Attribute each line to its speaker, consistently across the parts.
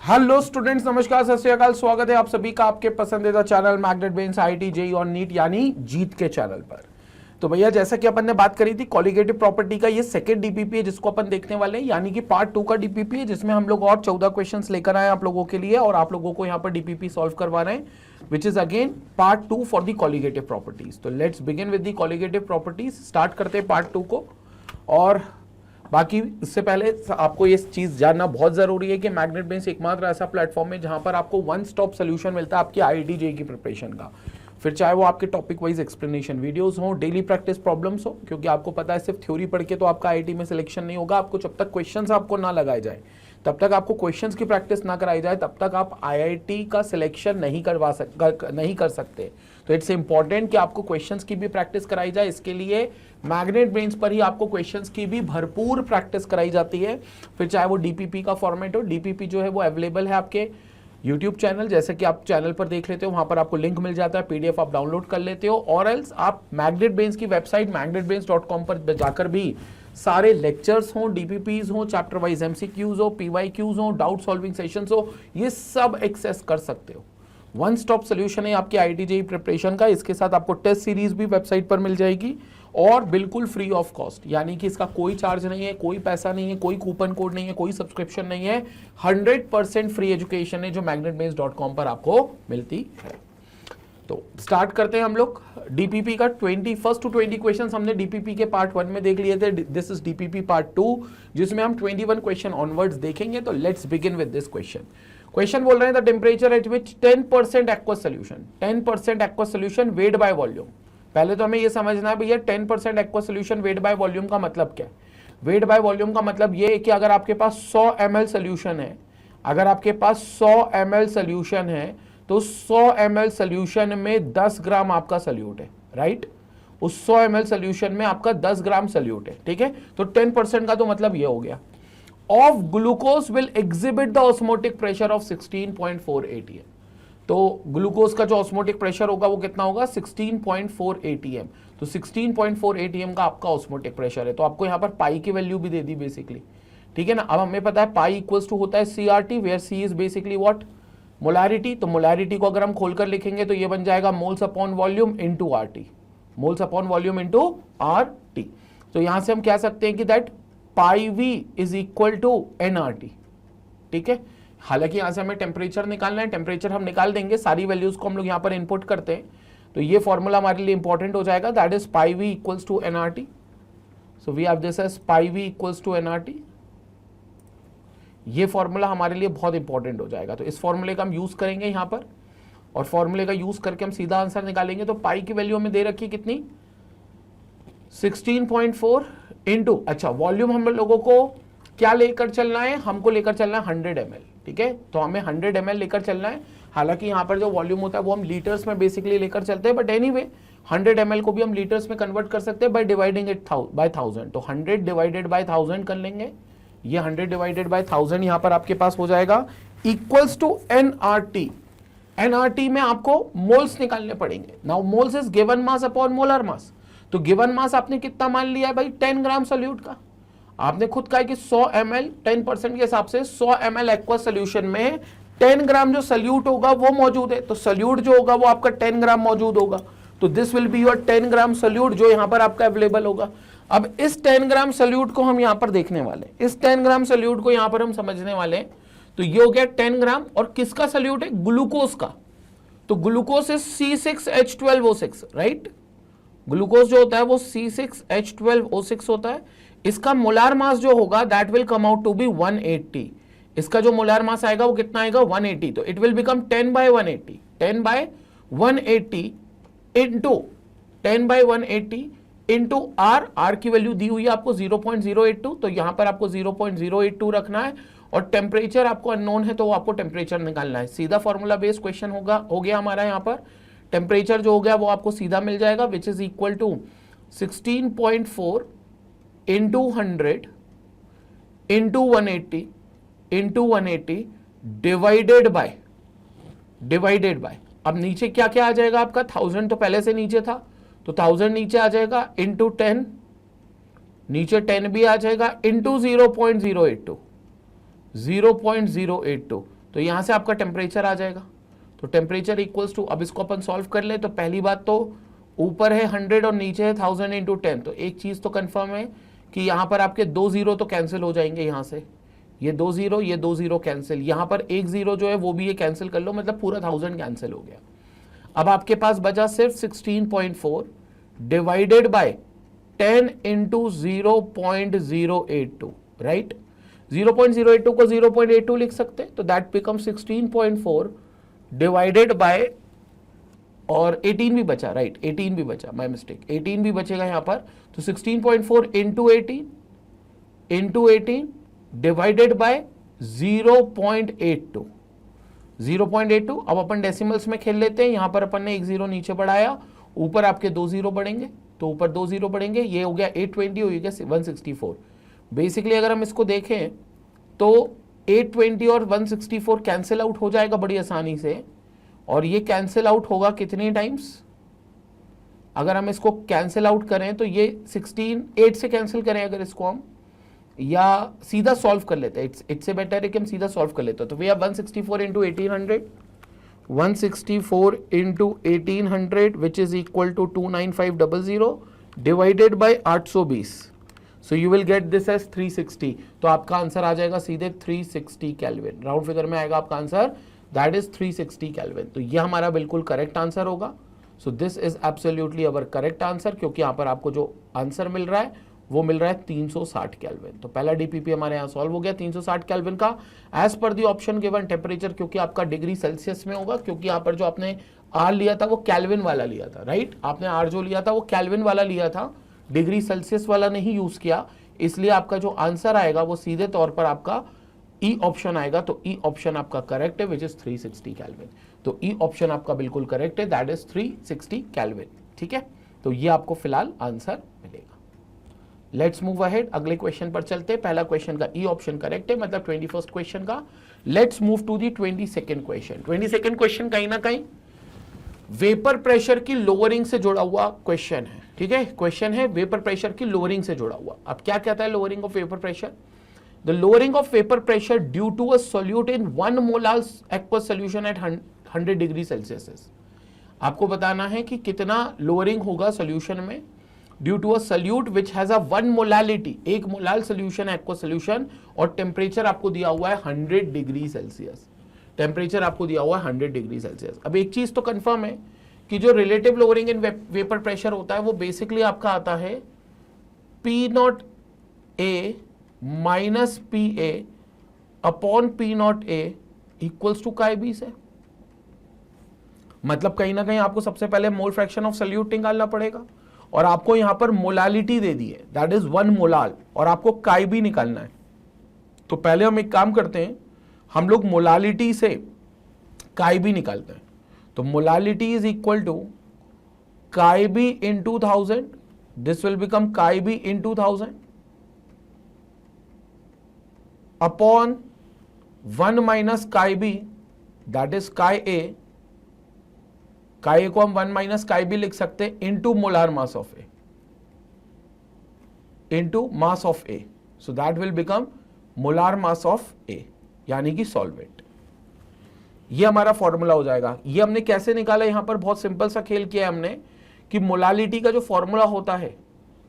Speaker 1: Hello students, नमस्कार, सत श्री अकाल। स्वागत है आप सभी का आपके पसंदीदा channel magnet brains IIT JEE और नीट यानी जीत के चैनल पर। तो भैया, जैसा कि अपन ने बात करी थी, कॉलिगेटिव प्रॉपर्टी का ये सेकंड डीपीपी है जिसको अपन देखने वाले हैं, यानी कि पार्ट 2 का डीपीपी है, जिसमें हम लोग और 14 क्वेश्चंस लेकर आए आप लोगों के लिए और आप लोगों को यहाँ पर डीपीपी सॉल्व करवा रहे हैं, which is again part 2 for the colligative properties. तो let's begin with the colligative properties. Start करते हैं पार्ट 2 को। और बाकी इससे पहले आपको ये चीज जानना बहुत जरूरी है कि मैग्नेट ब्रेन्स एकमात्र ऐसा प्लेटफॉर्म है जहां पर आपको वन स्टॉप सोल्यूशन मिलता है आपकी आईआईटी जेईई की प्रिपरेशन का। फिर चाहे वो आपके टॉपिक वाइज एक्सप्लेनेशन वीडियोस हो, डेली प्रैक्टिस प्रॉब्लम्स हो, क्योंकि आपको पता है सिर्फ थ्योरी पढ़ के तो आपका आईआईटी में सिलेक्शन नहीं होगा। आपको जब तक क्वेश्चंस आपको ना लगाए जाए, तब तक आपको क्वेश्चंस की प्रैक्टिस ना कराई जाए, तब तक आप आईआईटी का सिलेक्शन नहीं कर सकते। तो इट्स इंपॉर्टेंट कि आपको क्वेश्चंस की भी प्रैक्टिस कराई जाए। इसके लिए मैग्नेट ब्रेन्स पर ही आपको क्वेश्चंस की भी भरपूर प्रैक्टिस कराई जाती है। फिर चाहे वो डीपीपी का फॉर्मेट हो, डीपीपी जो है वो अवेलेबल है आपके यूट्यूब चैनल, जैसे कि आप चैनल पर देख लेते हो, वहां पर आपको लिंक मिल जाता है, पीडीएफ आप डाउनलोड कर लेते हो। और एल्स आप मैग्नेट ब्रेन्स की वेबसाइट magnetbrains.com पर जाकर भी सारे लेक्चर्स हो, डीपीपीज हो, चैप्टर वाइज एमसीक्यूज हो, पीवाईक्यूज हो, डाउट सॉल्विंग सेशंस हो, ये सब एक्सेस कर सकते हो। वन स्टॉप सोल्यूशन है आपकी आईआईटी जेईई प्रिपरेशन का। इसके साथ आपको टेस्ट सीरीज भी वेबसाइट पर मिल जाएगी और बिल्कुल फ्री ऑफ कॉस्ट, यानी कि इसका कोई चार्ज नहीं है, कोई पैसा नहीं है, कोई कूपन कोड नहीं है, कोई सब्सक्रिप्शन नहीं है। 100% फ्री एजुकेशन है जो magnetbrains.com पर आपको मिलती है। तो स्टार्ट करते हैं हम लोग डीपीपी का। 21 to 20 क्वेश्चन हमने डीपीपी के पार्ट 1 में देख लिए थे। दिस इज डीपीपी पार्ट 2, जिसमें हम 21 क्वेश्चन ऑनवर्ड्स देखेंगे। तो let's begin with this question. Question बोल रहे हैं the temperature at which 10% aqueous solution, 10% aqueous solution weight by volume. पहले तो हमें ये समझना है भैया 10% aqueous solution weight by volume का मतलब क्या है। वेट बाय वॉल्यूम का मतलब ये है कि अगर आपके पास 100 ml सोल्यूशन है, अगर आपके पास 100 ml सोल्यूशन है, तो 100 ml सोल्यूशन में 10 ग्राम आपका सोल्यूट है, राइट। उस 100 ml सोल्यूशन में आपका 10 ग्राम सोल्यूट है, ठीक है। तो 10% का तो मतलब ये हो गया। Of glucose will exhibit the osmotic pressure of 16.4 atm। तो ग्लूकोज का जो ऑस्मोटिक प्रेशर होगा वो कितना होगा, 16.4 atm। तो 16.4 atm का आपका ऑस्मोटिक प्रेशर है। तो आपको यहाँ पर पाई की वैल्यू भी दे दी बेसिकली, ठीक है ना। अब हमें पता है पाई इक्वल्स टू होता है CRT, where C is basically what, molarity. तो मोलारिटी को अगर हम खोलकर लिखेंगे तो ये बन जाएगा moles upon volume into RT, moles upon volume into RT। तो यहां से हम कह सकते हैं कि that pi V is equal to nRT, ठीक है। हालांकि यहां से हमें टेम्परेचर निकालना है, टेम्परेचर हम निकाल देंगे, सारी वैल्यूज को हम लोग यहां पर इनपुट करते हैं। तो ये फॉर्मूला हमारे लिए इंपॉर्टेंट हो जाएगा, that is pi V equals to nRT। So we have this as pi V equals to nRT। ये फॉर्मूला हमारे लिए बहुत इंपॉर्टेंट हो जाएगा। तो इस फॉर्मूले का हम यूज करेंगे यहां पर, और फॉर्मूले का यूज करके हम सीधा आंसर निकालेंगे। तो पाई की वैल्यू हमें दे रखी कितनी, 16.4 इंटू, अच्छा वॉल्यूम हम लोगों को क्या लेकर चलना है, हमको लेकर चलना है 100 ml, ठीक है। तो हमें 100 ml लेकर चलना है। हालांकि यहाँ पर जो वॉल्यूम होता है वो हम लीटर्स में बेसिकली लेकर चलते हैं, बट एनीवे 100 ml को भी हम लीटर्स में कन्वर्ट कर सकते हैं बाय डिवाइडिंग इट बाय 1000। तो 100 डिवाइडेड बाय 1000 कर लेंगे। ये 100 डिवाइडेड बाय 1000 यहाँ पर आपके पास हो जाएगा इक्वल्स टू nRT। nRT में आपको मोल्स निकालने पड़ेंगे। Now moles is given mass upon molar mass. तो गिवन मास आपने कितना मान लिया है भाई, 10 ग्राम सोल्यूट का। आपने खुद कहा कि 100 ml 10% के हिसाब से 100 ml एक्वस सोल्यूशन में 10 ग्राम जो सोल्यूट होगा वो मौजूद है। तो सोल्यूट जो होगा वो आपका 10 ग्राम मौजूद होगा। तो this will be your 10 gram solute जो यहां पर आपका अवेलेबल होगा। अब इस 10 ग्राम सोल्यूट को हम यहां पर देखने वाले, इस 10 ग्राम सोल्यूट को यहां पर हम समझने वाले हैं। तो ये हो गया 10 ग्राम, और किसका सोल्यूट है, ग्लूकोज का। तो glucose is C6H12O6, right. Glucose जो होता है वो C6H12O6 होता है। इसका मोलार मास जो होगा that will come out to be 180। इसका जो मोलार मास आएगा वो कितना आएगा, 180। तो it will become 10/180, 10/180 into 10/180 into R की वैल्यू दी हुई है आपको 0.082। तो यहां पर आपको 0.082 रखना है, और टेम्परेचर आपको अननोन है तो आपको टेम्परेचर निकालना है। सीधा फॉर्मूला बेस्ड क्वेश्चन हो गया हमारा। यहाँ पर टेम्परेचर जो हो गया वो आपको सीधा मिल जाएगा, which is equal to 16.4 into 100 into 180 divided by, अब नीचे क्या क्या आ जाएगा आपका, 1000 तो पहले से नीचे था, तो 1000 नीचे आ जाएगा, इंटू 10, नीचे 10 भी आ जाएगा, इंटू 0.082, तो यहां से आपका टेम्परेचर आ जाएगा। तो टेम्परेचर इक्वल्स टू, अब इसको अपन सॉल्व कर ले तो पहली बात तो ऊपर है 100 और नीचे है 1000 इंटू 10। तो एक चीज तो कंफर्म है कि यहाँ पर आपके 2 जीरो तो कैंसिल हो जाएंगे, यहाँ से ये 2 जीरो, ये 2 जीरो कैंसिल, यहाँ पर 1 जीरो जो है वो भी ये कैंसिल कर लो, मतलब पूरा 1000 कैंसिल हो गया। अब आपके पास बचा सिर्फ 16.4 डिवाइडेड बाय 10 इंटू 0.082, राइट। 0.082 को 0.82 लिख सकते हैं, तो दैट बिकम 16.4 डिवाइडेड बाय, और 18 भी बचा, राइट, 18 भी बचा, माय मिस्टेक, 18 भी बचेगा यहाँ पर। तो 16.4 इंटू 18 डिवाइडेड बाय 0.82, 0.82। अब अपन डेसिमल्स में खेल लेते हैं, यहां पर अपन ने एक जीरो नीचे बढ़ाया, ऊपर आपके 2 जीरो बढ़ेंगे, तो ऊपर 2 जीरो बढ़ेंगे, ये हो गया 820, हो गया 164। बेसिकली अगर हम इसको देखें तो 820 और 164 कैंसिल आउट हो जाएगा बड़ी आसानी से, और ये कैंसिल आउट होगा कितने टाइम्स, अगर हम इसको कैंसिल आउट करें तो ये 8 से कैंसिल करें अगर इसको हम, या सीधा सॉल्व कर लेते हैं, इट्स से बेटर है कि हम सीधा सॉल्व कर लेते हैं। तो we have 164 into 1800, 164 into 1800 which is equal to 29500 divided by 820, so you will get this as 360। तो आपका आंसर आ जाएगा सीधे 360 केल्विन, राउंड फिगर में आएगा आपका आंसर, दैट इज 360 केल्विन। तो ये हमारा बिल्कुल करेक्ट आंसर होगा। सो this is absolutely our correct answer, क्योंकि यहाँ पर आपको जो आंसर मिल रहा है वो मिल रहा है 360 केल्विन। तो पहला डीपीपी हमारे यहाँ सॉल्व हो गया 360 केल्विन का, as per the option given. Temperature क्योंकि आपका डिग्री सेल्सियस में होगा, क्योंकि यहाँ पर जो आपने आर लिया था वो केल्विन वाला लिया था, राइट, आपने आर जो लिया था वो केल्विन वाला लिया था, डिग्री सेल्सियस वाला नहीं यूज किया, इसलिए आपका जो आंसर आएगा वो सीधे तौर पर आपका ई ऑप्शन आएगा। तो ई ऑप्शन आपका करेक्ट है, विच इज 360 केल्विन। तो ई ऑप्शन आपका बिल्कुल करेक्ट है, दैट इज 360 केल्विन, ठीक है। तो ये आपको फिलहाल आंसर मिलेगा। लेट्स मूव अहेड, अगले क्वेश्चन पर चलते हैं। पहला क्वेश्चन का ई ऑप्शन करेक्ट है, मतलब 21st क्वेश्चन का। Let's move to the 22nd question. 22nd question कहीं ना कहीं वेपर प्रेशर की लोअरिंग से जुड़ा हुआ क्वेश्चन है, ठीक है। क्वेश्चन है वेपर प्रेशर की लोअरिंग से जुड़ा हुआ। अब क्या कहता है lowering of vapour pressure? The lowering of vapour pressure due to a solute in 1 molar aqueous solution at 100 degree Celsius. आपको बताना है कि कितना लोअरिंग होगा सॉल्यूशन में due to a solute which has a 1 molality, 1 molal solution aqueous solution, और temperature आपको दिया हुआ है 100 डिग्री सेल्सियस। टेम्परेचर आपको दिया हुआ है 100 डिग्री सेल्सियस। अब एक चीज तो कंफर्म है कि जो relative lowering in vapour pressure होता है वो बेसिकली आपका आता है P0A minus PA upon P0A equals to chi B से। मतलब कहीं ना कहीं आपको सबसे पहले मोल फ्रैक्शन ऑफ सॉल्यूट निकालना पड़ेगा, और आपको यहां पर मोलालिटी दे दी है, दैट इज 1 मोलाल, और आपको काई बी निकालना है। तो पहले हम एक काम करते हैं, हम लोग मोलालिटी से काई बी निकालते हैं। तो molality is equal to chi be in 2000, this will become काई be in 2000 upon 1 minus chi B, that is काई ए। काई ए को हम 1 माइनस काई बी लिख सकते हैं into molar mass of A, into mass of A, so that will become molar mass of A, यानी कि सॉल्वेंट। ये हमारा फॉर्मूला हो जाएगा। ये हमने कैसे निकाला? यहां पर बहुत सिंपल सा खेल किया है हमने कि मोलालिटी का जो फॉर्मूला होता है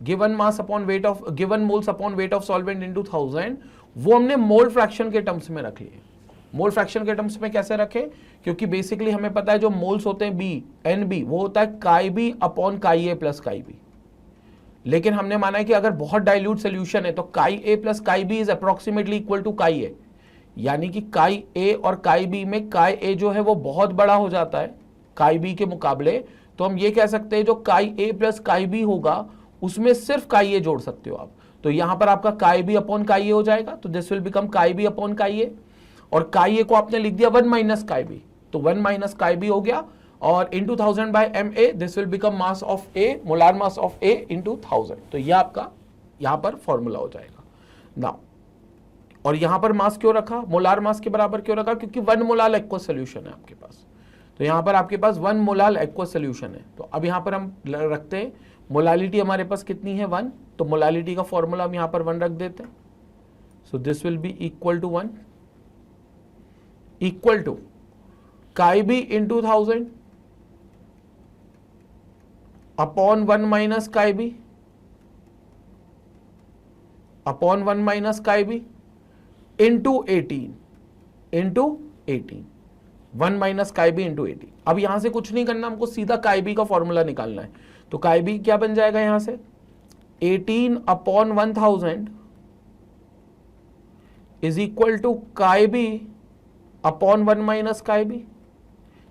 Speaker 1: given mass upon weight of, given moles upon weight of solvent into 1000, वो हमने मोल फ्रैक्शन के टर्म्स में रख लिए। मोल फ्रैक्शन के टर्म्स में कैसे रखें? क्योंकि बेसिकली हमें पता है जो मोल्स होते हैं बी एन बी, वो होता है काई बी अपॉन काई ए प्लस काई बी। लेकिन हमने माना है कि अगर बहुत डाइल्यूट सोल्यूशन है तो chi A plus chi B is approximately equal to chi A, यानी कि काई ए और काई बी में काई ए जो है वो बहुत बड़ा हो जाता है काई बी के मुकाबले। तो हम ये कह सकते हैं जो काई ए प्लस काई बी होगा उसमें सिर्फ काई ए जोड़ सकते हो आप। तो यहां पर आपका काई बी अपॉन काई ए हो जाएगा, तो दिस विल बिकम काई बी अपॉन काई ए, और काई ए को आपने लिख दिया 1 माइनस काई बी, तो 1 माइनस काई बी हो गया, और into 1000 by M A, this will become mass of A, molar mass of A into 1000। तो यह आपका यहां पर फॉर्मूला हो जाएगा नाउ। और यहां पर मास क्यों रखा, मोलार मास के बराबर क्यों रखा? क्योंकि 1 मोलाल एक्वस सोल्यूशन है आपके पास। तो यहां पर आपके पास 1 मोलाल एक्वस सोल्यूशन है। तो अब यहां पर हम रखते हैं मोलालिटी हमारे पास कितनी है 1, तो मोलालिटी का फॉर्मूला हम यहां पर 1 रख देते हैं। So this will be equal to 1 equal to chi B into 1000 upon 1 minus chi B upon 1 minus chi B into 18 1 minus chi B into 18। अब यहां से कुछ नहीं करना, हमको सीधा काई बी का फॉर्मूला निकालना है। तो काई बी क्या बन जाएगा यहां से 18 upon 1000 is equal to chi B upon 1 minus chi B.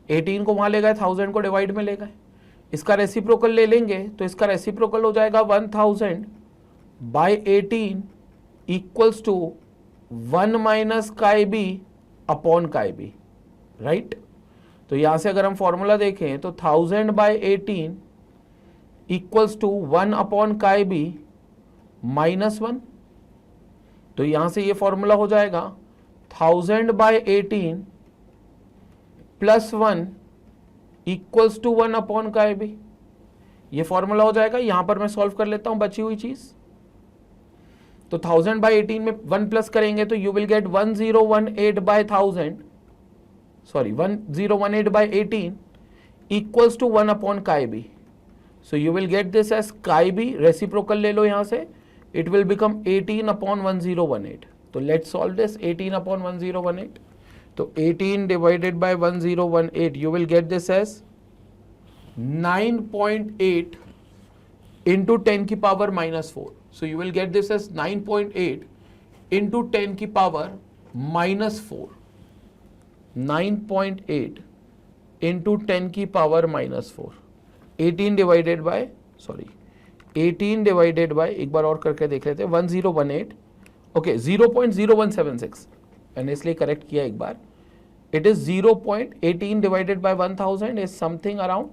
Speaker 1: 18 को वहां ले गए, 1000 को डिवाइड में ले गए, इसका रेसिप्रोकल ले लेंगे तो इसका रेसिप्रोकल हो जाएगा 1000 by 18 equals to 1 minus chi B upon chi B, right. तो यहां से अगर हम फॉर्मूला देखें तो 1000 by 18 equals to 1 upon chi B minus 1। तो यहां से ये फॉर्मूला हो जाएगा 1000 by 18 plus 1 equals to 1 upon chi B. ये फॉर्मूला हो जाएगा। यहां पर मैं सॉल्व कर लेता हूं बची हुई चीज। तो 1000 बाई 18 में 1 प्लस करेंगे तो you will get 1018 by 1000 sorry 1018 by 18 equals to 1 upon chi B. So you will get this as chi B, reciprocal ले लो यहां से, इट विल बिकम 18 अपॉन 1018। तो लेट्स सॉल्व दिस 18 अपॉन 1018। तो 18 divided by 1018 you will get this as 9.8 into 10 की power -4। So you will get this as 9.8 into 10 की power -4। 9.8 into 10 की power -4। 18 divided by 18 divided by, एक बार और करके देख लेते हैं, 1018 ओके 0.0176 मैंने इसलिए करेक्ट किया एक बार। It is 0.18 divided by 1000 is something around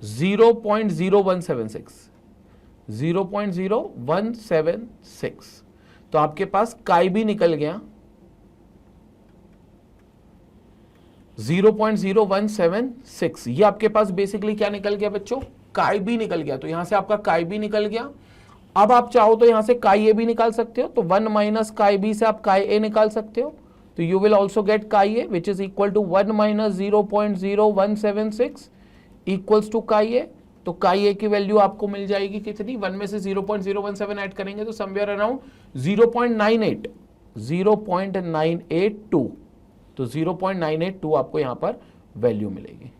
Speaker 1: 0.0176 0.0176। तो आपके पास काई भी निकल गया 0.0176। ये आपके पास बेसिकली क्या निकल गया बच्चों, काई भी निकल गया। तो यहां से आपका काई भी निकल गया। अब आप चाहो तो यहां से काई ए भी निकाल सकते हो। तो 1 माइनस काई बी से आप काई ए निकाल सकते हो। तो you will also get chi A which is equal to 1 minus 0.0176 equals to chi A. तो काई ए की वैल्यू आपको मिल जाएगी कितनी, 1 में से 0.017 ऐड करेंगे तो समवेयर अराउंड 0.982। तो 0.982 आपको यहां पर वैल्यू मिलेगी।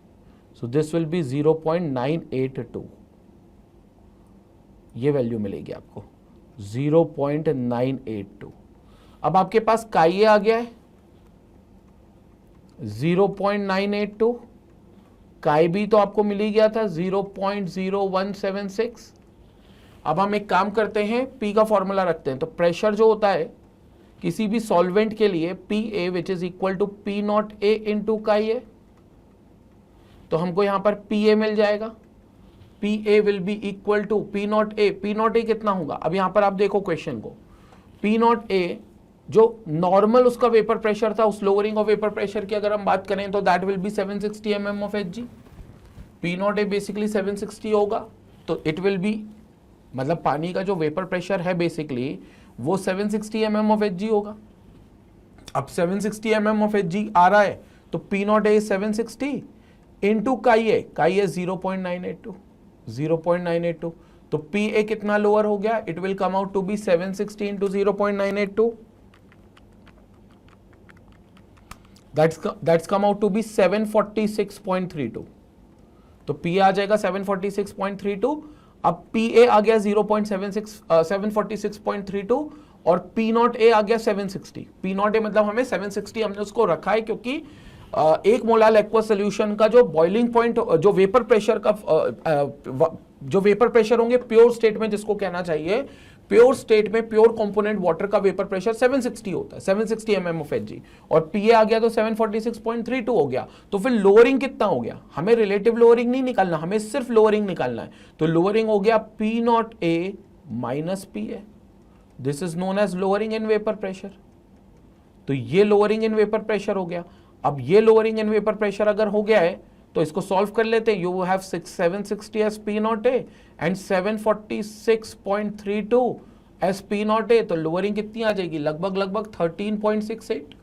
Speaker 1: सो दिस विल बी 0.982, ये वैल्यू मिलेगी आपको 0.982। अब आपके पास काई ए आ गया है 0.982, काई बी तो आपको मिल ही गया था 0.0176। अब हम एक काम करते हैं, पी का फॉर्मूला रखते हैं। तो प्रेशर जो होता है किसी भी सॉल्वेंट के लिए P A which is equal to P not A into chi A. तो हमको यहां पर पी ए मिल जाएगा, P A will be equal to P not A. P not A कितना होगा, अब यहां पर आप देखो क्वेश्चन को, पी नॉट ए जो नॉर्मल उसका वेपर प्रेशर था, उस लोअरिंग ऑफ वेपर प्रेशर की अगर हम बात करें तो that will be 760 mm of H G. P not A basically 760 होगा। तो इट विल बी, मतलब पानी का जो वेपर प्रेशर है बेसिकली वो 760 mm ऑफ एच जी होगा। अब 760 mm ऑफ एच जी आ रहा है तो P not A 760 into chi ए 0.982। तो पी ए कितना लोअर हो गया, it will come out to be 760 into 0.982, that's come out to be 746.32। तो पी आ जाएगा 746.32। अब पी ए आ गया 746.32 और पी नॉट ए आ गया 760। पी नॉट ए मतलब हमें 760 हमने उसको रखा है क्योंकि एक मोलाल एक्वा सोल्यूशन का जो बॉइलिंग पॉइंट, जो वेपर प्रेशर का जो वेपर प्रेशर होंगे प्योर स्टेट में, जिसको कहना चाहिए प्योर स्टेट में प्योर कंपोनेंट वाटर का वेपर प्रेशर 760 होता है, 760 mm ऑफ एच जी। और पीए आ गया तो 746.32 हो गया। तो फिर लोअरिंग कितना हो गया, हमें रिलेटिव लोअरिंग नहीं निकालना, हमें सिर्फ लोअरिंग निकालना है। तो लोअरिंग हो गया P not A minus P A, this is known as lowering in vapour pressure. तो ये लोअरिंग इन वेपर प्रेशर हो गया। अब ये लोअरिंग इन वेपर प्रेशर अगर हो गया है तो इसको सॉल्व कर लेते हैं। You have 760 S P not A and 746.32 S P not ए। तो लोअरिंग कितनी आ जाएगी, लगभग 13.68।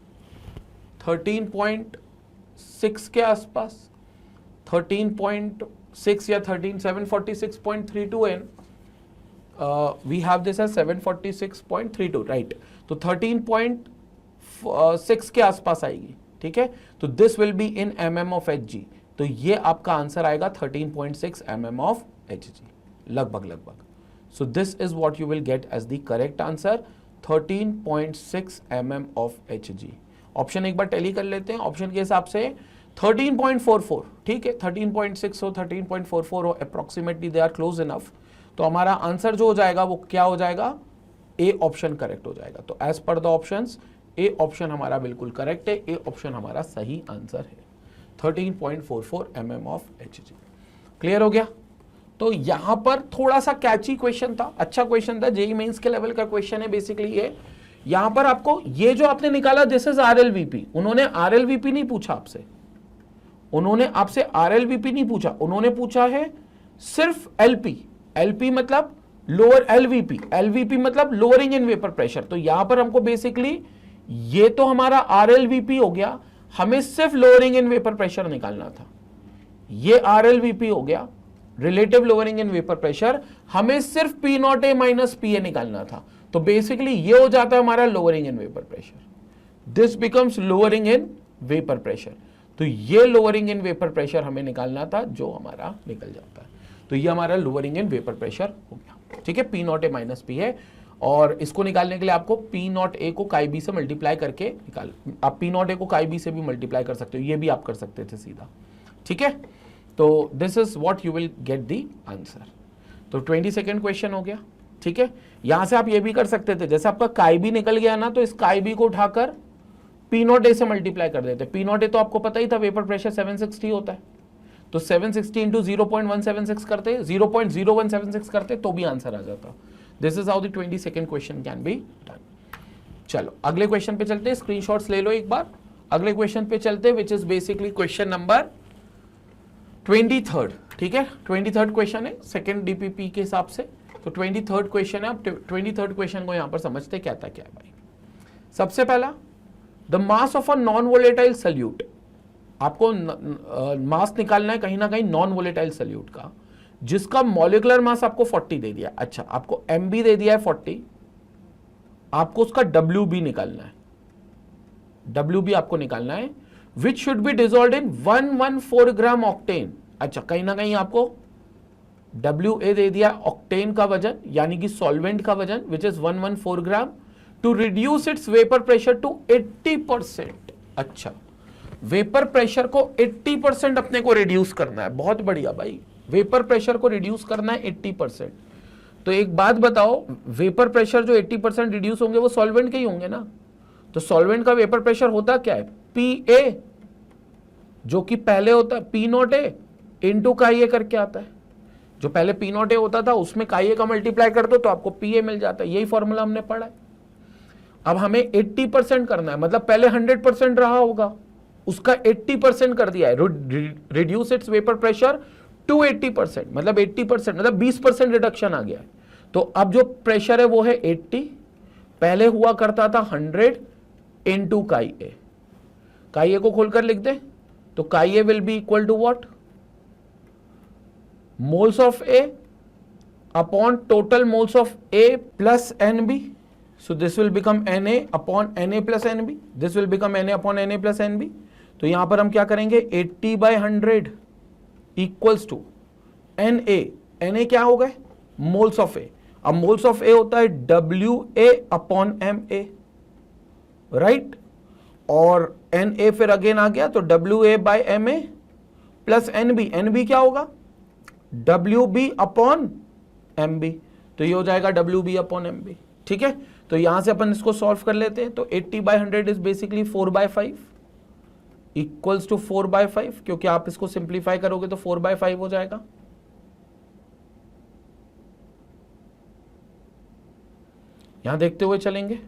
Speaker 1: 13.6 के आसपास, 13.6 या 746.32 and, we have this as 746.32, right. तो 13.6 के आसपास आएगी, ठीक है। तो this will be in mm of Hg, तो ये आपका आंसर आएगा 13.6 mm ऑफ Hg, लगभग। So this is what you will get as the correct answer, 13.6 mm of Hg। Option एक बार टैली कर लेते हैं। ऑप्शन के हिसाब से 13.44, ठीक है, 13.6 हो 13.44 हो, approximately they are close enough. तो हमारा आंसर जो हो जाएगा वो क्या हो जाएगा, ए ऑप्शन करेक्ट हो जाएगा। तो as per the options A option हमारा बिल्कुल करेक्ट है, ए ऑप्शन हमारा सही आंसर है, 13.44 mm ऑफ Hg। क्लियर हो गया। तो यहां पर थोड़ा सा कैची क्वेश्चन था, अच्छा क्वेश्चन था, जेईई मेंस के लेवल का क्वेश्चन है बेसिकली ये। यहां पर आपको ये जो आपने निकाला दिस इज आरएलवीपी, उन्होंने आरएलवीपी नहीं पूछा आपसे, उन्होंने आपसे आरएलवीपी नहीं पूछा, उन्होंने पूछा है सिर्फ एलपी। एलपी मतलब लोअर, एलवीपी, एलवीपी मतलब लोअरिंग इन वेपर प्रेशर। तो यहां पर हमको बेसिकली ये तो हमारा आरएलवीपी हो गया, हमें सिर्फ लोअरिंग इन वेपर प्रेशर निकालना था। ये आरएलवीपी हो गया, relative lowering in vapour pressure, हमें सिर्फ P not A minus P ए निकालना था। तो बेसिकली ये हो जाता है हमारा lowering in vapour pressure, this becomes lowering in vapour pressure. तो ये लोअरिंग इन वेपर प्रेशर हमें निकालना था, जो हमारा निकल जाता है। तो ये हमारा लोअरिंग इन वेपर प्रेशर हो गया, ठीक है, P not A minus P है। और इसको निकालने के लिए आपको पी नॉट ए को काई बी से मल्टीप्लाई करके निकाल, आप पी नॉट ए को काई बी से भी मल्टीप्लाई कर सकते हो, ये भी आप कर सकते थे सीधा, ठीक है। तो this is what you will get the answer. तो 22nd क्वेश्चन हो गया, ठीक है। यहां से आप ये भी कर सकते थे, जैसे आपका काई बी निकल गया ना, तो इस काई बी को उठाकर पी नॉट ए से मल्टीप्लाई कर देते। पी नॉट ए तो आपको पता ही था वेपर प्रेशर 760 होता है, तो 760 इंटू 0.176 करते, 0.0176 करते तो भी आंसर आ जाता। This is how the 22nd question can be done. चलो अगले क्वेश्चन पे चलते हैं, स्क्रीनशॉट्स ले लो एक बार। अगले क्वेश्चन पे चलते हैं, which is basically question number 23rd, ठीक है। 23rd क्वेश्चन है सेकेंड डीपीपी के हिसाब से। तो 23rd क्वेश्चन है, अब 23rd क्वेश्चन को यहां पर समझते क्या था, क्या है भाई। सबसे पहला, the mass of a non volatile solute, आपको मास निकालना है कहीं ना कहीं नॉन वोलेटाइल सल्यूट का, जिसका मॉलिक्यूलर मास आपको 40 दे दिया। अच्छा, आपको एमबी दे दिया है 40, आपको उसका डब्ल्यूबी निकालना है, डब्ल्यूबी आपको निकालना है, विच should B dissolve in 114 gram octane. अच्छा, कहीं ना कहीं आपको WA दे दिया ऑक्टेन का वजन, यानी कि सॉल्वेंट का वजन, which is 114 gram, to reduce its vapour pressure to 80%। अच्छा, वेपर प्रेशर को 80% अपने को रिड्यूस करना है, बहुत बढ़िया भाई, वेपर प्रेशर को रिड्यूस करना है 80%। तो एक बात बताओ, वेपर प्रेशर जो 80% रिड्यूस होंगे वो सॉल्वेंट के ही होंगे ना। तो सॉल्वेंट का वेपर प्रेशर होता क्या है, PA, जो कि पहले होता है P नॉट ए इंटू काई करके आता है। जो पहले P नॉट ए होता था उसमें काई का मल्टीप्लाई कर दो तो आपको PA मिल जाता है, यही फॉर्मूला हमने पढ़ा है। अब हमें 80% करना है, मतलब पहले 100% रहा होगा, उसका 80% कर दिया है, reduce its vapour pressure to 80%, मतलब 80%, मतलब 20% रिडक्शन आ गया है। तो अब जो प्रेशर है वो है 80, पहले हुआ करता था 100 इंटू काई ए। काई ए को खोलकर लिख दे, तो chi A will be equal to what, moles of A upon total moles of A plus N B. So this will become Na upon Na plus Nb. This will become Na upon Na plus Nb. तो यहां पर हम क्या करेंगे, 80/100 equals to Na। Na क्या हो गए, moles of ए। अब मोल्स ऑफ ए होता है WA अपॉन Ma, राइट। और Na फिर अगेन आ गया, तो WA by Ma plus NB। NB क्या होगा, WB अपॉन MB। तो ये हो जाएगा WB अपॉन MB, ठीक है। तो यहां से अपन इसको सॉल्व कर लेते हैं। तो 80/100 इज बेसिकली 4/5 इक्वल्स टू 4/5, क्योंकि आप इसको सिंप्लीफाई करोगे तो 4/5 हो जाएगा। यहां देखते हुए चलेंगे।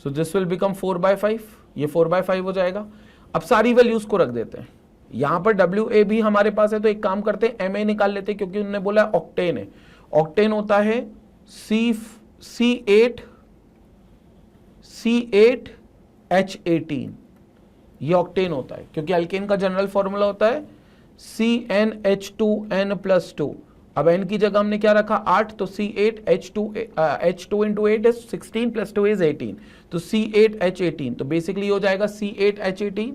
Speaker 1: सो दिस विल बिकम 4/5, ये 4/5 हो जाएगा। अब सारी वैल्यूज को रख देते हैं, यहां पर WA भी हमारे पास है, तो एक काम करते हैं Ma निकाल लेते हैं, क्योंकि उन्होंने बोला ऑक्टेन है। ऑक्टेन होता है C8H18, ये ऑक्टेन होता है, क्योंकि अल्केन का जनरल फॉर्मूला होता है CnH2n+2। अब n की जगह हमने क्या रखा 8, तो H2 into 8 is 16 plus 2 is 18, तो C8H18, तो बेसिकली हो जाएगा C8H18।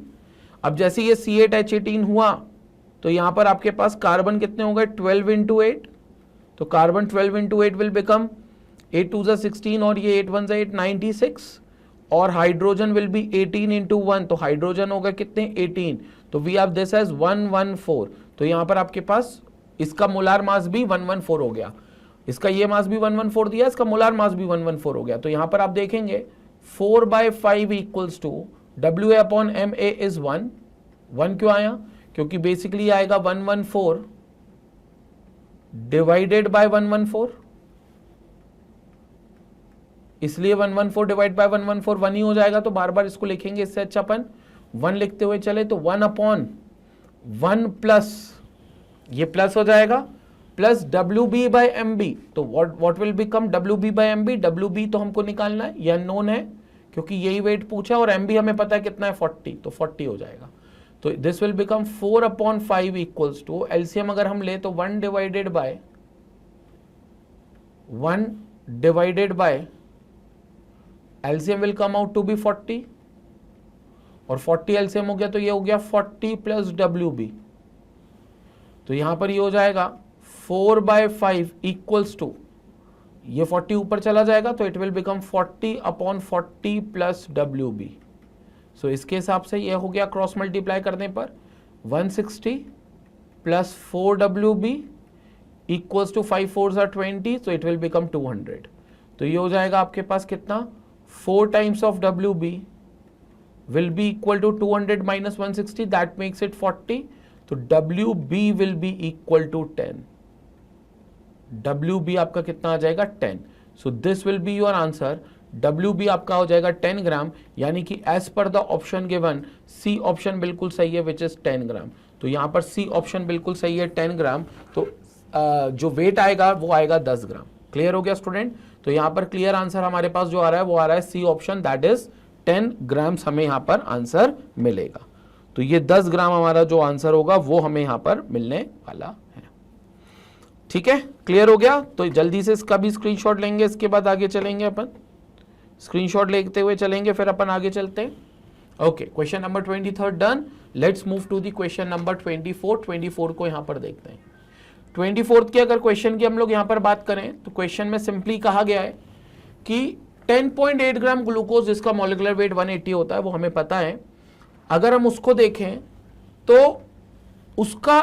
Speaker 1: अब जैसे ये C8H18 हुआ तो यहां पर आपके पास कार्बन कितने हो गए 12 इंटू 8, तो कार्बन 12 इंटू 8 विल बिकम 8 2 16 और ये 8 1 8 96, और हाइड्रोजन विल बी 18 इंटू 1, तो हाइड्रोजन होगा कितने 18, तो वी हैव दिस एज 114। तो यहां पर आपके पास इसका मोलार मास भी 114 हो गया, इसका ये मास भी 114 दिया, इसका मोलार मास भी 114 हो गया। तो यहां पर आप देखेंगे 4/5 इक्वल्स टू WA/MA इज 1 क्यों आया, क्योंकि बेसिकली आएगा 114 डिवाइडेड बाय 114, इसलिए 114 डिवाइड बाय 114 1 ही हो जाएगा। तो बार बार इसको लिखेंगे, इससे अच्छा अपन 1 लिखते हुए चले, तो 1/1 प्लस ये प्लस हो जाएगा प्लस WB/MB, तो what will become WB/MB, WB तो हमको निकालना है, ये अननोन है क्योंकि यही वेट पूछा, और MB हमें पता है कितना है 40, तो 40 हो जाएगा। तो this will become 4/5 equals to LCM अगर हम ले तो 1 divided by LCM will come out to be 40, और 40 एलसीएम हो गया तो ये हो गया 40 प्लस WB, तो यहां पर ये हो जाएगा 4/5 इक्वल्स टू, ये 40 ऊपर चला जाएगा तो it will become 40/40 plus WB। सो इसके हिसाब से ये हो गया क्रॉस मल्टीप्लाई करने पर 160 plus 4WB equals to 5 4s are 20, so it will become 200। तो ये हो जाएगा आपके पास कितना 4 times of WB will be equal to 200 minus 160, that makes it 40, तो WB will be equal to 10। WB आपका कितना आ जाएगा 10, so this will be your answer। WB आपका हो जाएगा 10 ग्राम, यानी कि as per the option given C option बिल्कुल सही है विच इज 10 ग्राम। तो यहां पर सी ऑप्शन बिल्कुल सही है 10 ग्राम, तो जो वेट आएगा वो आएगा 10 ग्राम। क्लियर हो गया स्टूडेंट? तो यहां पर क्लियर आंसर हमारे पास जो आ रहा है वो आ रहा है C option, that is 10 grams हमें यहां पर आंसर मिलेगा। तो ये 10 ग्राम हमारा जो आंसर होगा वो हमें यहां पर मिलने वाला है। ठीक है, क्लियर हो गया? तो जल्दी से इसका भी स्क्रीनशॉट लेंगे, इसके बाद आगे चलेंगे अपन, स्क्रीनशॉट लेते हुए चलेंगे, फिर अपन आगे चलते हैं। Okay, question number 23 done. Let's move to the question number 24 को यहां पर देखते हैं। 24 के अगर क्वेश्चन की हम लोग यहां पर बात करें तो क्वेश्चन में सिंपली कहा गया है कि 10.8 ग्राम ग्लूकोज जिसका मॉलिक्यूलर वेट 180 होता है वो हमें पता है। अगर हम उसको देखें तो उसका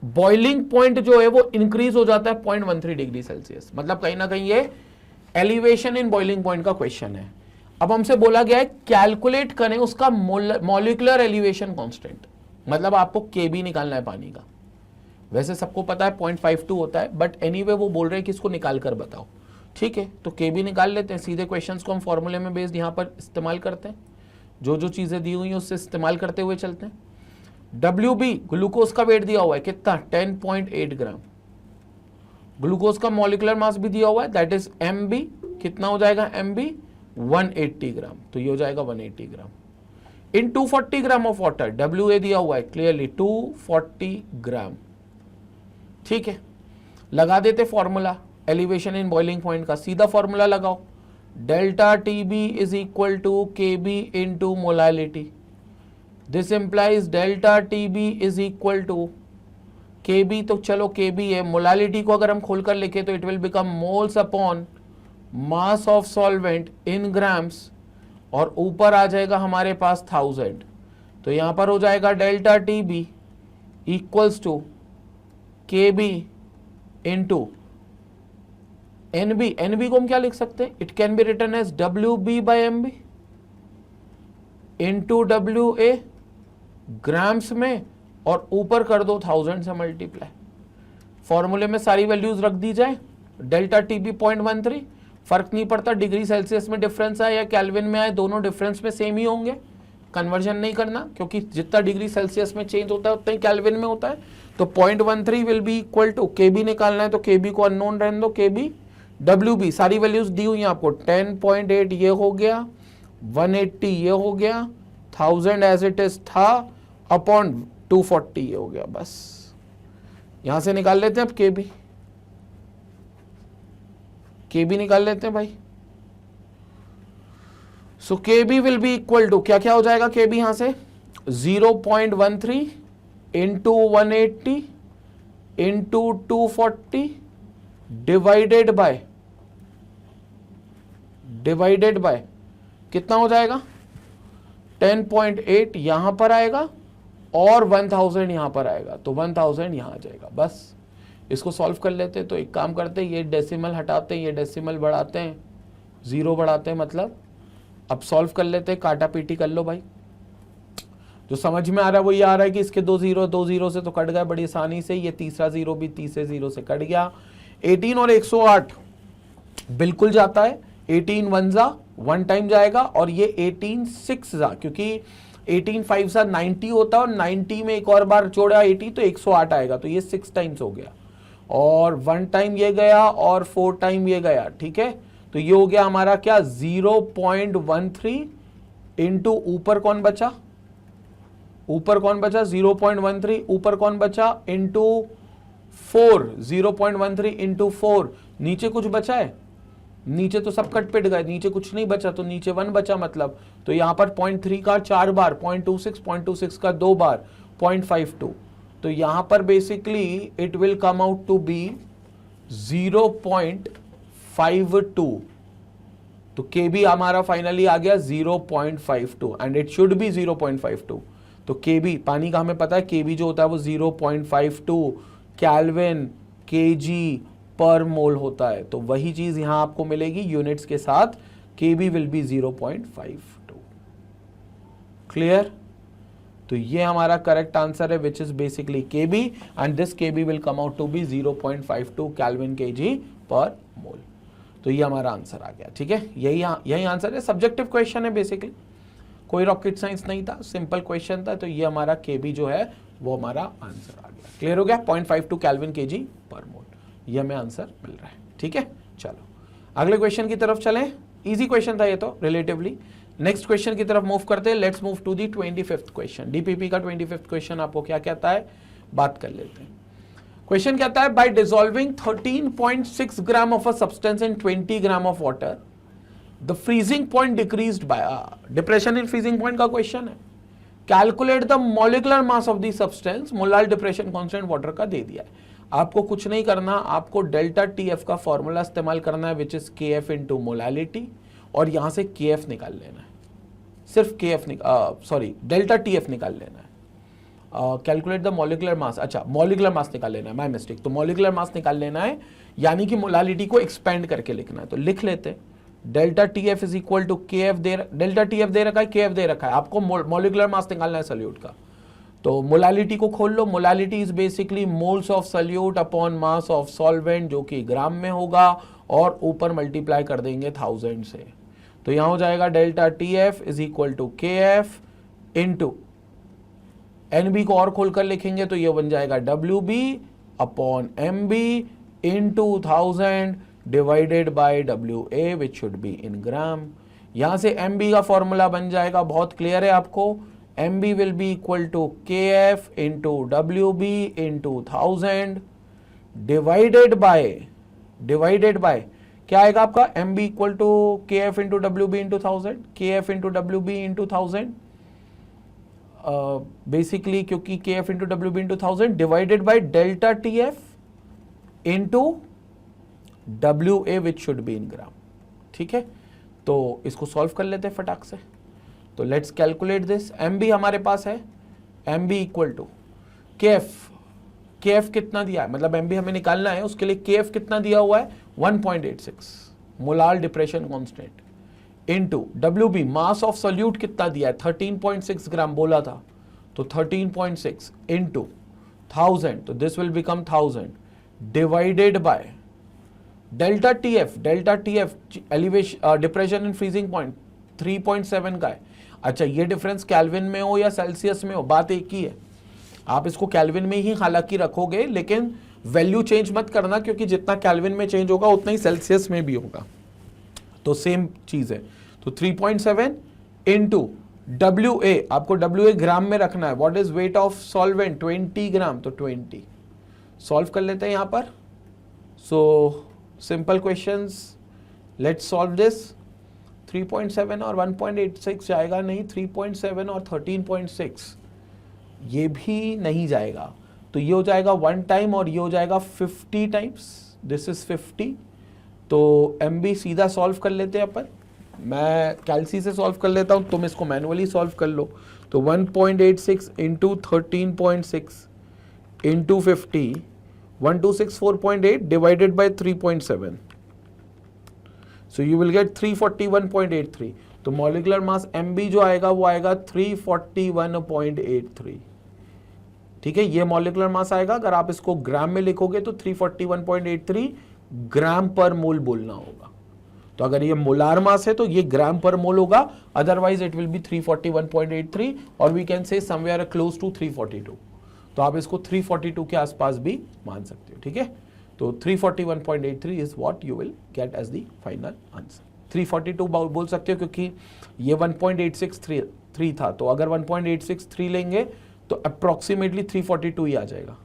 Speaker 1: बॉइलिंग पॉइंट जो है वो इंक्रीज हो जाता है 0.13 डिग्री सेल्सियस, मतलब कहीं ना कहीं ये एलिवेशन इन बॉइलिंग पॉइंट का क्वेश्चन है। अब हमसे बोला गया है कैलकुलेट करें उसका मॉलिक्यूलर एलिवेशन कांस्टेंट, मतलब आपको केबी निकालना है पानी का। वैसे सबको पता है 0.52 होता है, बट एनीवे वो बोल रहे हैं कि इसको निकाल कर बताओ। ठीक है, तो केबी निकाल लेते हैं, सीधे क्वेश्चंस को हम फॉर्मूले में बेस्ड यहाँ पर इस्तेमाल करते हैं, जो जो चीजें दी हुई हैं उससे इस्तेमाल करते हुए चलते हैं। WB ग्लूकोज का वेट दिया हुआ है कितना 10.8 ग्राम, ग्लूकोज का मॉलिक्यूलर मास भी दिया हुआ है दैट इज MB, कितना हो जाएगा MB 180 ग्राम, तो ये हो जाएगा 180 ग्राम इन 240 ग्राम ऑफ वाटर। WA दिया हुआ है क्लियरली 240 ग्राम। ठीक है, लगा देते formula elevation in boiling point का, सीधा फॉर्मूला लगाओ, delta TB is equal to KB into molality. This implies delta TB is equal to KB, तो चलो KB है, मोलालिटी को अगर हम खोलकर लिखे तो it will become moles upon mass of solvent in grams, और ऊपर आ जाएगा हमारे पास 1000, तो यहां पर हो जाएगा delta TB equals to KB into NB को हम क्या लिख सकते हैं, it can be written as WB/MB into WA grams में, और ऊपर कर दो 1000 से मल्टीप्लाई। फॉर्मूले में सारी वैल्यूज रख दी जाए, डेल्टा TB 0.13, फर्क नहीं पड़ता डिग्री सेल्सियस में डिफरेंस आए या केल्विन में आए, दोनों डिफरेंस में सेम ही होंगे, कन्वर्जन नहीं करना, क्योंकि जितना डिग्री सेल्सियस में चेंज होता है उतना ही केल्विन में होता है। तो 0.13 will be equal to, KB निकालना है तो KB को अननोन रहने दो, KB WB सारी वैल्यूज दी हुई हैं आपको, 10.8 ये हो गया, 180 ये हो गया, 1000 एज इट इज था अपॉन 240 ये हो गया। बस यहां से निकाल लेते हैं अब के बी निकाल लेते हैं भाई। So K B will be equal to क्या क्या हो जाएगा के बी यहां से 0.13 इंटू 180 इंटू 240 डिवाइडेड बाय कितना हो जाएगा 10.8 यहां पर आएगा और 1000 यहां पर आएगा, तो 1000 यहां आ जाएगा। बस इसको सॉल्व कर लेते हैं। तो एक काम करते हैं, ये डेसिमल हटाते हैं, ये डेसिमल बढ़ाते हैं, 0 बढ़ाते हैं, मतलब अब सॉल्व कर लेते हैं, काटा पीटी कर लो भाई। जो समझ में आ रहा है वो ये आ रहा है कि इसके दो जीरो से तो कट गए बड़ी आसानी से, ये तीसरा जीरो भी तीसरे जीरो से कट गया। 18 और 108 बिल्कुल जाता है, 18 1 जा 1 टाइम जाएगा और ये 18 6 जा, क्योंकि 18 5 जा 90 होता है और 90 में एक और बार जोड़ा 80 तो 108 आएगा, तो ये 6 टाइम्स हो गया और 1 टाइम ये गया और 4 टाइम ये गया। ठीक है, तो ये हो गया हमारा क्या 0.13 इंटू ऊपर कौन बचा 0.13, ऊपर कौन बचा इंटू 4, 0.13 इंटू 4, नीचे कुछ बचा है, नीचे तो सब कट पिट गए, नीचे कुछ नहीं बचा, तो नीचे 1 बचा, मतलब तो यहां पर 0.3 का 4 बार, 0.26 का 2 बार, 0.52, तो यहां पर basically it will come out to be 0.52। तो के बी हमारा फाइनली आ गया 0.52 एंड इट शुड बी 0.52। तो के बी पानी का हमें पता है, के बी जो होता है वो 0.52 केल्विन केजी पर मोल होता है, तो वही चीज यहां आपको मिलेगी यूनिट्स के साथ, के बी विल बी 0.52। क्लियर? तो ये हमारा करेक्ट आंसर है which is basically K B and this K B will come out to be 0.52 kelvin kg per mole. तो ये हमारा आंसर आ गया। ठीक है, यही आंसर है, सब्जेक्टिव क्वेश्चन है बेसिकली, कोई रॉकेट साइंस नहीं था, सिंपल क्वेश्चन था, तो ये हमारा के बी जो है वो हमारा आंसर आ गया। क्लियर हो गया? 0.52 केल्विन केजी पर मोल, ये हमें आंसर मिल रहा है। ठीक है, चलो अगले क्वेश्चन की तरफ चलें। इजी क्वेश्चन था ये तो रिलेटिवली। नेक्स्ट क्वेश्चन की तरफ मूव करते हैं। Let's move to the 25th question. DPP का 25th क्वेश्चन आपको क्या कहता है, बात कर लेते हैं। क्वेश्चन कहता है bye dissolving 13.6 gram of a substance in 20 gram of water the freezing point decreased bye, depression in freezing point का क्वेश्चन है। Calculate the molecular mass of the substance, molar depression constant water का दे दिया है। आपको कुछ नहीं करना, आपको डेल्टा टीएफ का फॉर्मूला इस्तेमाल करना है विच इज के एफ इंटू मोलालिटी, और यहां से के एफ निकाल लेना है, सिर्फ के एफ डेल्टा टीएफ निकाल लेना है। कैलकुलेट द मॉलिक्यूलर मास, अच्छा मॉलिक्यूलर मास निकाल लेना है, माय मिस्टेक, तो मॉलिक्यूलर मास निकाल लेना है, यानी कि मोलालिटी को एक्सपेंड करके लिखना है। तो लिख लेते हैं delta TF is equal to K F, delta TF दे रखा है, के एफ दे रखा है, आपको मॉलिक्यूलर मास निकालना है सॉल्यूट का। तो मोलालिटी को खोल लो, molality is basically moles of solute upon mass of solvent, जो कि ग्राम में होगा, और ऊपर मल्टीप्लाई कर देंगे 1000 से। तो यहां हो जाएगा delta T F is equal to K F into N B और खोलकर लिखेंगे तो ये बन जाएगा W B upon M B into 1000 divided by W A which should be in gram. यहां से एम बी का फॉर्मूला बन जाएगा, बहुत क्लियर है आपको, M B will be equal to K F into W B into 1000 divided by क्या आएगा आपका, M B equal to K F into W B into 1000, K F into W B into 1000 basically, क्योंकि K F into W B into 1000 divided by delta T F into W A which should be in gram. ठीक है, तो इसको solve कर लेते हैं फटाक से। तो let's calculate this, M B हमारे पास है, M B equal to K F कितना दिया है, मतलब एम बी हमें निकालना है, उसके लिए के एफ कितना दिया हुआ है 1.86 molar depression constant into W B mass of solute कितना दिया है 13.6 ग्राम बोला था, तो 13.6 इंटू 1000, तो this will become 1000 divided by delta T F elevation depression in freezing point 3.7 का है। अच्छा, ये डिफरेंस केल्विन में हो या सेल्सियस में हो, बात एक ही है, आप इसको केल्विन में ही हालांकि रखोगे, लेकिन वैल्यू चेंज मत करना, क्योंकि जितना केल्विन में चेंज होगा उतना ही सेल्सियस में भी होगा, तो सेम चीज है। तो 3.7 इंटू WA, आपको WA ग्राम में रखना है। What is weight of solvent? 20 ग्राम, तो 20 सॉल्व कर लेते हैं यहां पर। So simple questions, let's solve this. 3.7 और 1.86 जाएगा नहीं, 3.7 और 13.6 ये भी नहीं जाएगा, तो ये हो जाएगा 1 टाइम और ये हो जाएगा 50 टाइम्स, दिस इज 50। तो MB सीधा सॉल्व कर लेते हैं अपन, मैं कैलसी से सॉल्व कर लेता हूं, तुम इसको मैनुअली सॉल्व कर लो। तो 1.86 into 13.6 into 50, 1264.8 divided by 3.7, so you will gate 341.83। तो मॉलिक्यूलर मास MB जो आएगा वो आएगा 341.83। ठीक है, ये मॉलिक्यूलर मास आएगा। अगर आप इसको ग्राम में लिखोगे तो 341.83 ग्राम पर मोल बोलना होगा। तो अगर ये मोलार मास है तो ये ग्राम पर मोल होगा, अदरवाइज इट विल बी 341.83 और we can say somewhere close to 342। तो आप इसको 342 के आसपास भी मान सकते हो। ठीक है, तो 341.83 is what you will get as the final answer. 342 बोल सकते हो क्योंकि ये 1.863 था, तो अगर 1.863 लेंगे तो अप्रोक्सीमेटली 342 ही आ जाएगा।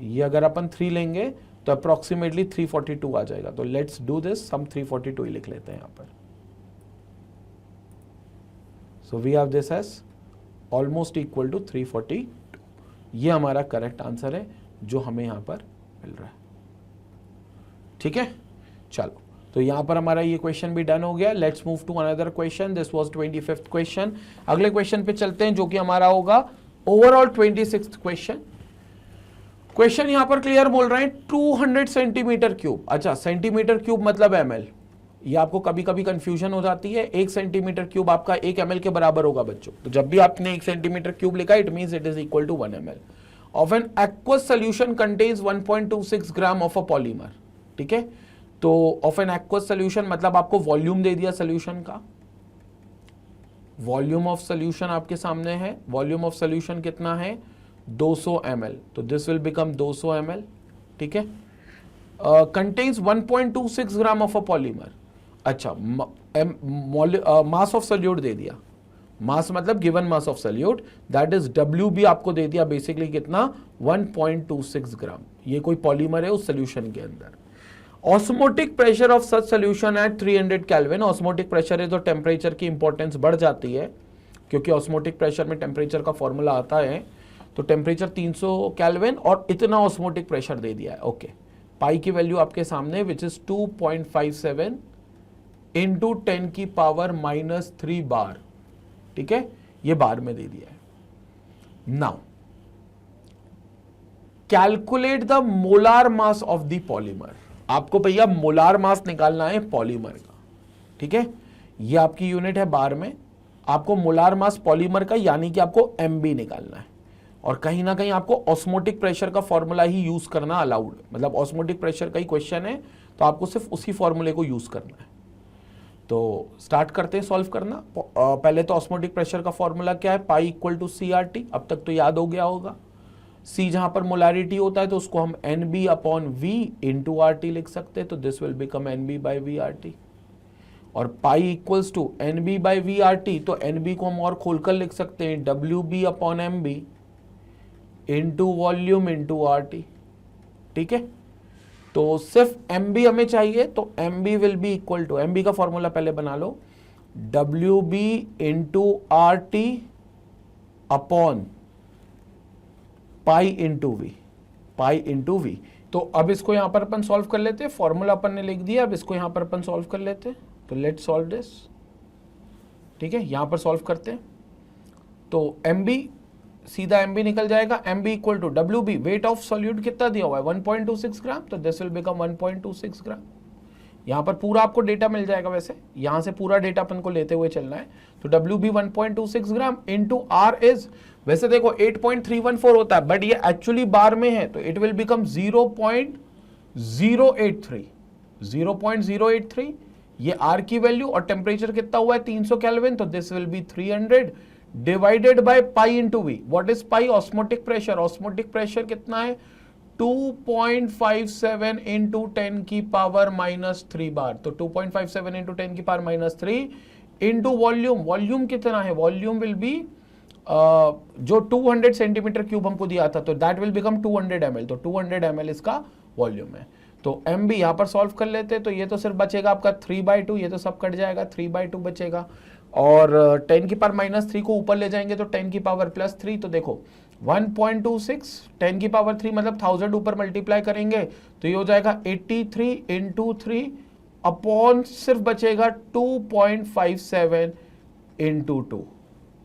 Speaker 1: ये अगर अपन 3 लेंगे तो अप्रोक्सीमेटली 342 आ जाएगा। तो लेट्स डू दिस, हम 342 ही लिख लेते हैं यहां पर। So we have this as almost equal to 342। ये हमारा करेक्ट आंसर है जो हमें यहां पर मिल रहा है। ठीक है, चलो, तो यहां पर हमारा ये क्वेश्चन भी डन हो गया। Let's move to another question, this was 25th question. अगले क्वेश्चन पे चलते हैं जो कि हमारा होगा ओवरऑल 26th क्वेश्चन। क्वेश्चन यहां पर क्लियर बोल रहे हैं 200 सेंटीमीटर क्यूब। अच्छा, सेंटीमीटर क्यूब मतलब ml, ये आपको कभी कभी कंफ्यूजन हो जाती है। 1 सेंटीमीटर क्यूब आपका 1 ml के बराबर होगा बच्चों। तो जब भी आपने 1 सेंटीमीटर क्यूब लिखा it means it is equal to 1 ml of an aqueous solution contains 1.26 gram of a polymer. ठीक है, तो ऑफ एन एक्वस सोल्यूशन मतलब आपको वॉल्यूम दे दिया सोल्यूशन का। वॉल्यूम ऑफ सोल्यूशन आपके सामने है। वॉल्यूम ऑफ सोल्यूशन कितना है? 200 ml, तो दिस विल बिकम 200 ml। ठीक है, contains 1.26 gram of a polymer. अच्छा, मास ऑफ सोल्यूट दे दिया। मास मतलब given mass of solute, that is WB आपको दे दिया बेसिकली कितना? 1.26 ग्राम। ये कोई पॉलीमर है उस सोल्यूशन के अंदर। Osmotic pressure of such solution at 300 kelvin. Osmotic pressure है तो टेम्परेचर की इंपॉर्टेंस बढ़ जाती है, क्योंकि ऑस्मोटिक प्रेशर में टेम्परेचर का फॉर्मूला आता है। तो टेम्परेचर 300 केल्विन और इतना ऑस्मोटिक प्रेशर दे दिया है। ओके, पाई की वैल्यू आपके सामने विच इज 2.57 इंटू 10 की पावर -3 बार। ठीक है, ये बार में दे दिया है। Now calculate the molar mass of the polymer. आपको भैया मोलार मास निकालना है पॉलीमर का। ठीक है, ये आपकी यूनिट है बार में। आपको मोलार मास पॉलीमर का यानी कि आपको MB निकालना है, और कहीं ना कहीं आपको ऑस्मोटिक प्रेशर का फॉर्मूला ही यूज करना अलाउड, मतलब ऑस्मोटिक प्रेशर का ही क्वेश्चन है तो आपको सिर्फ उसी फॉर्मूले को यूज करना है। तो स्टार्ट करते हैं सॉल्व करना। पहले तो ऑस्मोटिक प्रेशर का फॉर्मूला क्या है? पाई इक्वल टू CRT, अब तक तो याद हो गया होगा। C जहां पर मोलारिटी होता है तो उसको हम NB upon V into RT लिख सकते हैं, तो this will become NB by VRT। और pi equals to NB by VRT, तो NB को हम और खोलकर लिख सकते हैं WB upon MB into volume into RT। ठीक है, तो सिर्फ MB हमें चाहिए, तो MB will be equal to, MB का फॉर्मूला पहले बना लो, WB into RT upon pi into V, pi into V। तो अब इसको यहां पर अपन सॉल्व कर लेते हैं। फॉर्मूला अपन ने लिख दिया, अब इसको यहां पर अपन सॉल्व कर लेते हैं। तो लेट्स सॉल्व दिस। ठीक है, यहां पर सॉल्व करते हैं। तो MB, सीधा MB निकल जाएगा। MB equal to WB, weight of solute कितना दिया हुआ है? 1.26 ग्राम, तो दिस विल बिकम 1.26 ग्राम। यहां पर पूरा आपको डेटा मिल जाएगा, वैसे यहां से पूरा डेटा अपन को लेते हुए चलना है। तो WB 1.26 gram into R is, वैसे देखो 8.314 होता है, बट ये एक्चुअली बार में है तो इट विल बिकम 0.083, 0.083 ये R की वैल्यू, और टेम्परेचर कितना हुआ है? 300 केल्विन, तो this will B 300 divided by pi into V। What is pi? Osmotic pressure. Osmotic pressure कितना है? 2.57 इंटू 10 की पावर -3 बार। तो 2.57 इंटू 10 की पावर -3 इनटू वॉल्यूम, वॉल्यूम कितना है, वॉल्यूम विल बी जो 200 सेंटीमीटर क्यूब हमको दिया था, तो दैट विल बिकम 200 ml, तो 200 ml इसका वॉल्यूम है। तो MB यहां पर सॉल्व कर लेते हैं, तो ये तो सिर्फ बचेगा आपका 3/2, ये तो सब कट जाएगा, 3/2 बचेगा, और 10 की पावर -3 को ऊपर ले जाएंगे तो 10 की पावर +3, तो देखो 1.26 10 की पावर 3 मतलब 1000 ऊपर मल्टीप्लाई करेंगे तो ये हो जाएगा 83 × 3 अपॉन सिर्फ बचेगा 2.57 × 2,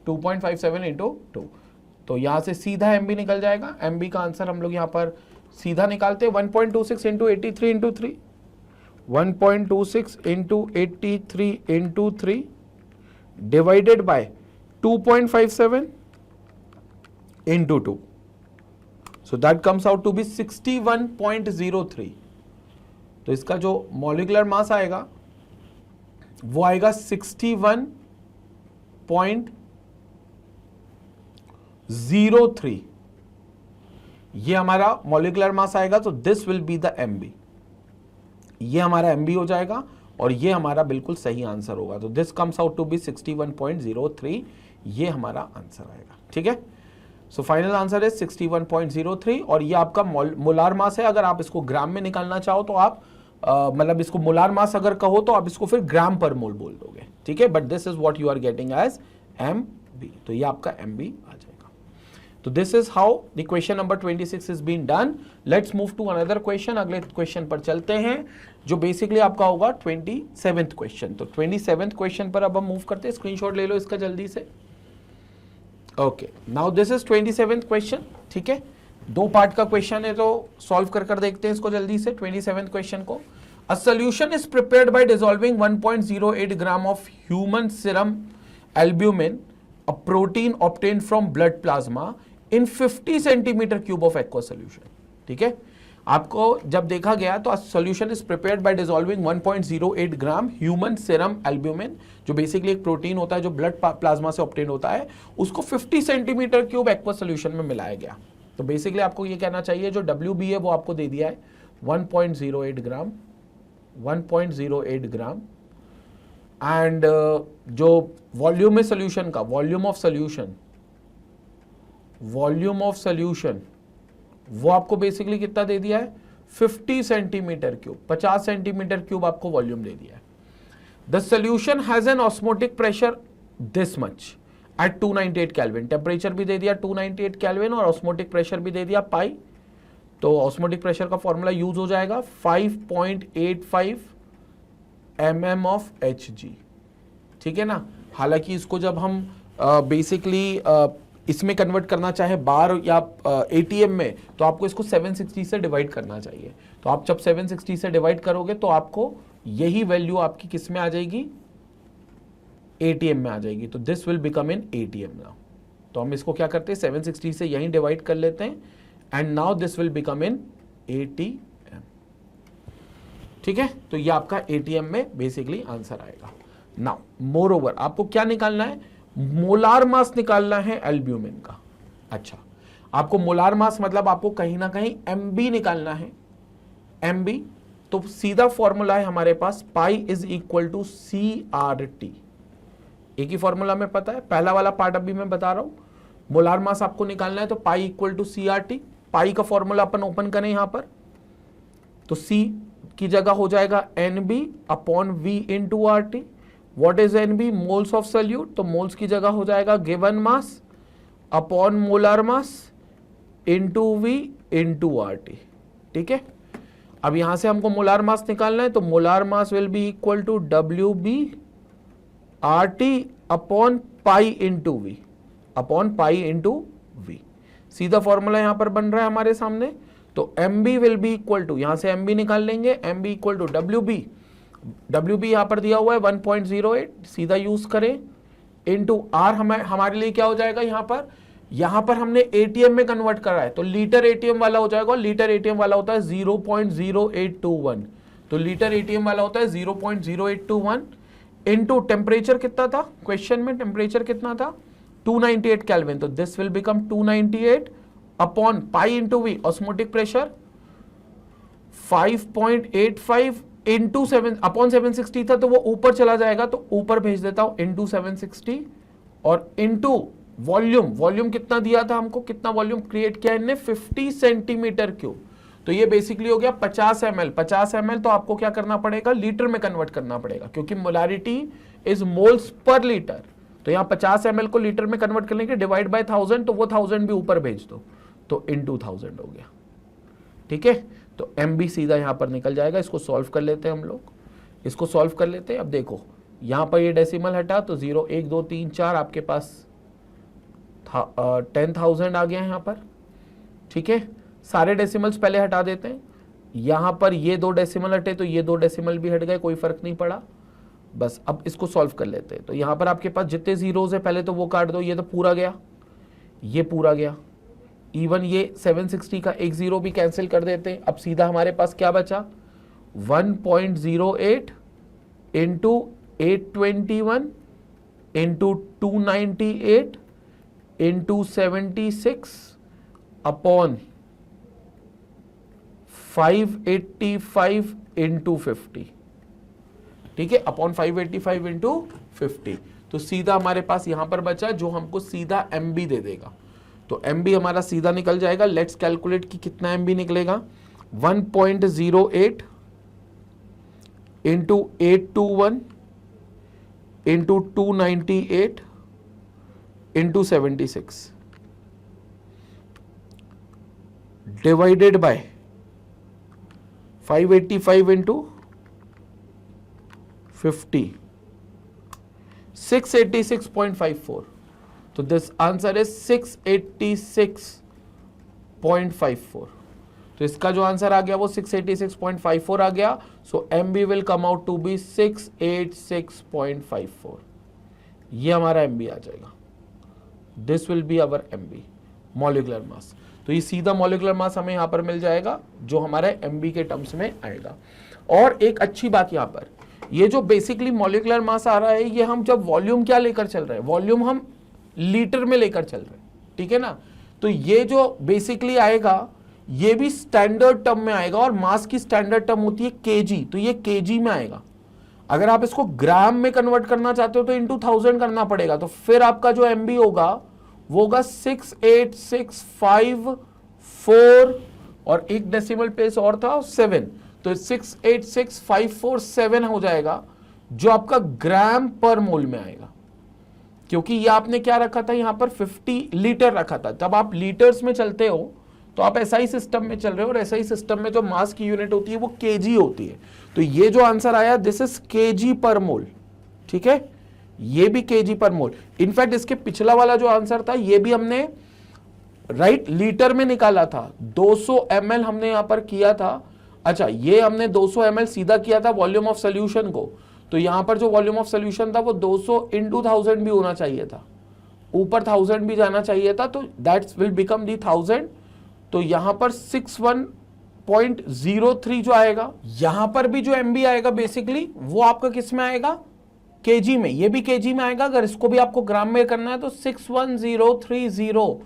Speaker 1: 2.57 × 2, तो यहां से सीधा MB निकल जाएगा। MB का आंसर हम लोग यहां पर सीधा निकालते हैं, 1.26 × 83 × 3, 1.26 × 83 × 3 divided by 2.57 × 2, so that comes out to be 61.03। तो इसका जो मॉलिक्यूलर मास आएगा वो आएगा 61.03, ये हमारा मॉलिक्यूलर मास आएगा, तो this will be the MB, ये हमारा MB हो जाएगा और ये हमारा बिल्कुल सही आंसर होगा। तो this comes out to be 61.03, ये हमारा आंसर आएगा। ठीक है, सो फाइनल आंसर है 61.03 और ये आपका मोलार मास है। अगर आप इसको ग्राम में निकालना चाहो तो आप मतलब इसको मोलार मास अगर कहो तो आप इसको फिर ग्राम पर मोल बोल दोगे। ठीक है, but this is what you are getting as MB, तो ये आपका MB आ जाएगा। तो this is how the question number 26 is been done. Let's move to another question, अगले क्वेश्चन पर चलते हैं जो बेसिकली आपका होगा 27th क्वेश्चन। तो 27th क्वेश्चन पर अब हम मूव करते हैं, स्क्रीनशॉट ले लो इसका जल्दी से। Okay, now this is 27th question. ठीक है, 2 पार्ट का क्वेश्चन है तो सॉल्व कर देखते हैं इसको जल्दी से। 27th क्वेश्चन को, a solution is prepared by dissolving 1.08 gram of human serum albumin, a protein obtained from blood plasma in 50 centimetre cube of aqua solution. ठीक है, आपको जब देखा गया तो solution is prepared by dissolving 1.08 gram human serum albumin, जो basically एक protein होता है जो ब्लड प्लाज्मा से ऑब्टेन होता है, उसको 50 सेंटीमीटर क्यूब एक्वा सॉल्यूशन में मिलाया गया। तो बेसिकली आपको ये कहना चाहिए जो WB है वो आपको दे दिया है 1.08 ग्राम, 1.08 ग्राम, एंड जो वॉल्यूम है सॉल्यूशन का, वॉल्यूम ऑफ सॉल्यूशन वो आपको बेसिकली कितना दे दिया है 50 सेंटीमीटर क्यूब, 50 सेंटीमीटर क्यूब आपको वॉल्यूम दे दिया है। The solution has an osmotic pressure this much at 298 kelvin, temperature भी दे दिया 298 केल्विन और ऑस्मोटिक प्रेशर भी दे दिया पाई। तो ऑस्मोटिक प्रेशर का फॉर्मूला यूज हो जाएगा 5.85 mm ऑफ Hg। ठीक है ना, हालांकि इसको जब हम बेसिकली इसमें कन्वर्ट करना चाहे बार या ATM में, तो आपको इसको 760 से डिवाइड करना चाहिए। तो आप जब 760 से डिवाइड करोगे तो आपको यही वैल्यू आपकी किस में आ जाएगी, ATM में आ जाएगी। तो this will become in ATM now. तो हम इसको क्या करते हैं 760 से यहीं डिवाइड कर लेते हैं and now this will become in ATM। ठीक है, तो ये आपका ATM में बेसिकली आंसर आएगा। नाउ मोर ओवर आपको क्या निकालना है, मोलार मास निकालना है एल्ब्यूमिन का। अच्छा, आपको मोलार मास मतलब आपको कहीं ना कहीं MB निकालना है। MB तो सीधा फॉर्मूला है हमारे पास pi is equal to CRT। एक ही फॉर्मूला में पता है, पहला वाला पार्ट अभी मैं बता रहा हूं। मोलार मास आपको निकालना है तो पाई इक्वल टू CRT। पाई का फॉर्मूला अपन ओपन करें यहां पर, तो C की जगह हो जाएगा NB upon V into RT। What is NB, moles of solute, तो मोल्स की जगह हो जाएगा given mass upon molar mass into V into RT। ठीक है, अब यहां से हमको मोलार मास निकालना है तो molar mass will be equal to WB RT upon pi into V, upon pi into V। सीधा फॉर्मूला यहां पर बन रहा है हमारे सामने। तो MB will be equal to, यहां से MB निकाल लेंगे, MB इक्वल टू WB यहां पर दिया हुआ है 1.08, सीधा यूज करें इंटू R। हमारे लिए क्या हो जाएगा, यहां पर हमने ATM में कन्वर्ट करा है तो लीटर ATM वाला हो जाएगा। लीटर ATM वाला होता है 0.0821, तो लीटर ATM वाला होता है 0.0821 इंटू टेम्परेचर कितना था क्वेश्चन में, टेम्परेचर कितना था 298 केल्विन, तो this will become 298 upon pi into V, osmotic pressure 5.85 into 7/760 था तो वो ऊपर चला जाएगा, तो ऊपर भेज देता हूं इंटू 760 और इंटू वॉल्यूम कितना दिया था हमको, कितना वॉल्यूम क्रिएट किया इनने 50 सेंटीमीटर क्यूब। तो ये बेसिकली हो गया 50 ml। 50 ml तो आपको क्या करना पड़ेगा, लीटर में कन्वर्ट करना पड़ेगा, क्योंकि molarity is moles per litre. तो यहाँ 50 ml को लीटर में कन्वर्ट करने के डिवाइड बाय 1000, तो वो 1000 भी ऊपर भेज दो, तो इंटू 1000 हो गया। ठीक है, तो MB सीधा यहां पर निकल जाएगा। इसको सॉल्व कर लेते हैं हम लोग, इसको सॉल्व कर लेते हैं। अब देखो यहां पर ये डेसिमल हटा तो 0 1 2 3 4 आपके पास 10,000 आ गया यहां पर। ठीक है, सारे डेसिमल्स पहले हटा देते हैं। यहां पर ये 2 डेसिमल हटे तो ये 2 डेसिमल भी हट गए, कोई फर्क नहीं पड़ा। बस अब इसको सॉल्व कर लेते हैं। तो यहां पर आपके पास जितने जीरोज है पहले तो वो काट दो, ये तो पूरा गया, ये पूरा गया। इवन ये 760 का एक जीरो भी कैंसिल कर देते हैं। अब सीधा हमारे पास क्या बचा, 1.08 into 821 into 298 into 76 upon 585 into 50। ठीक है, अपॉन 585 इंटू 50। तो सीधा हमारे पास यहां पर बचा जो हमको सीधा MB दे देगा। तो MB हमारा सीधा निकल जाएगा। लेट्स कैलकुलेट कि कितना MB निकलेगा, 1.08 into 821 into 298 into 76 divided by 585 into 50, 686.54। तो दिस आंसर इज 686.54। तो इसका जो आंसर आ गया वो 686.54 आ गया। So MB will come out to be 686.54। ये हमारा MB आ जाएगा। This will be our MB, molecular mass. तो ये सीधा मॉलिक्यूलर मास हमें यहां पर मिल जाएगा जो हमारे MB के टर्म्स में आएगा। और एक अच्छी बात यहां पर, ये जो बेसिकली मॉलिक्यूलर मास आ रहा है, ये हम जब वॉल्यूम क्या लेकर चल रहे हैं, वॉल्यूम हम लीटर में लेकर चल रहे हैं। ठीक है ना, तो ये जो बेसिकली आएगा ये भी स्टैंडर्ड टर्म में आएगा, और मास की स्टैंडर्ड टर्म होती है केजी, तो ये केजी में आएगा। अगर आप इसको ग्राम में कन्वर्ट करना चाहते हो तो इंटू 1000 करना पड़ेगा। तो फिर आपका जो MB होगा वो होगा 68654 और एक डेसिमल प्लेस और था 7, तो 686,547 हो जाएगा, जो आपका ग्राम पर मोल में आएगा। क्योंकि ये आपने क्या रखा था, यहां पर 50 लीटर रखा था। जब आप लीटर्स में चलते हो तो आप SI सिस्टम में चल रहे हो, और SI सिस्टम में जो मास की यूनिट होती है वो केजी होती है। तो ये जो आंसर आया दिस इज केजी पर मोल। ठीक है, ये भी केजी पर मोल। इनफैक्ट इसके पिछला वाला जो आंसर था ये भी हमने राइट लीटर में निकाला था, 200 ml हमने यहां पर किया था। अच्छा, ये हमने 200 ml सीधा किया था वॉल्यूम ऑफ सोल्यूशन को, तो यहां पर जो वॉल्यूम ऑफ सोल्यूशन था वो 200 इंटू 1000 भी होना चाहिए था, ऊपर 1000 भी जाना चाहिए था, तो दैट्स विल बिकम दी 1000। तो यहां पर 61.03 जो आएगा, यहां पर भी जो MB आएगा बेसिकली वो आपका किस में आएगा, केजी में। ये भी केजी में आएगा। अगर इसको भी आपको ग्राम में करना है तो 61030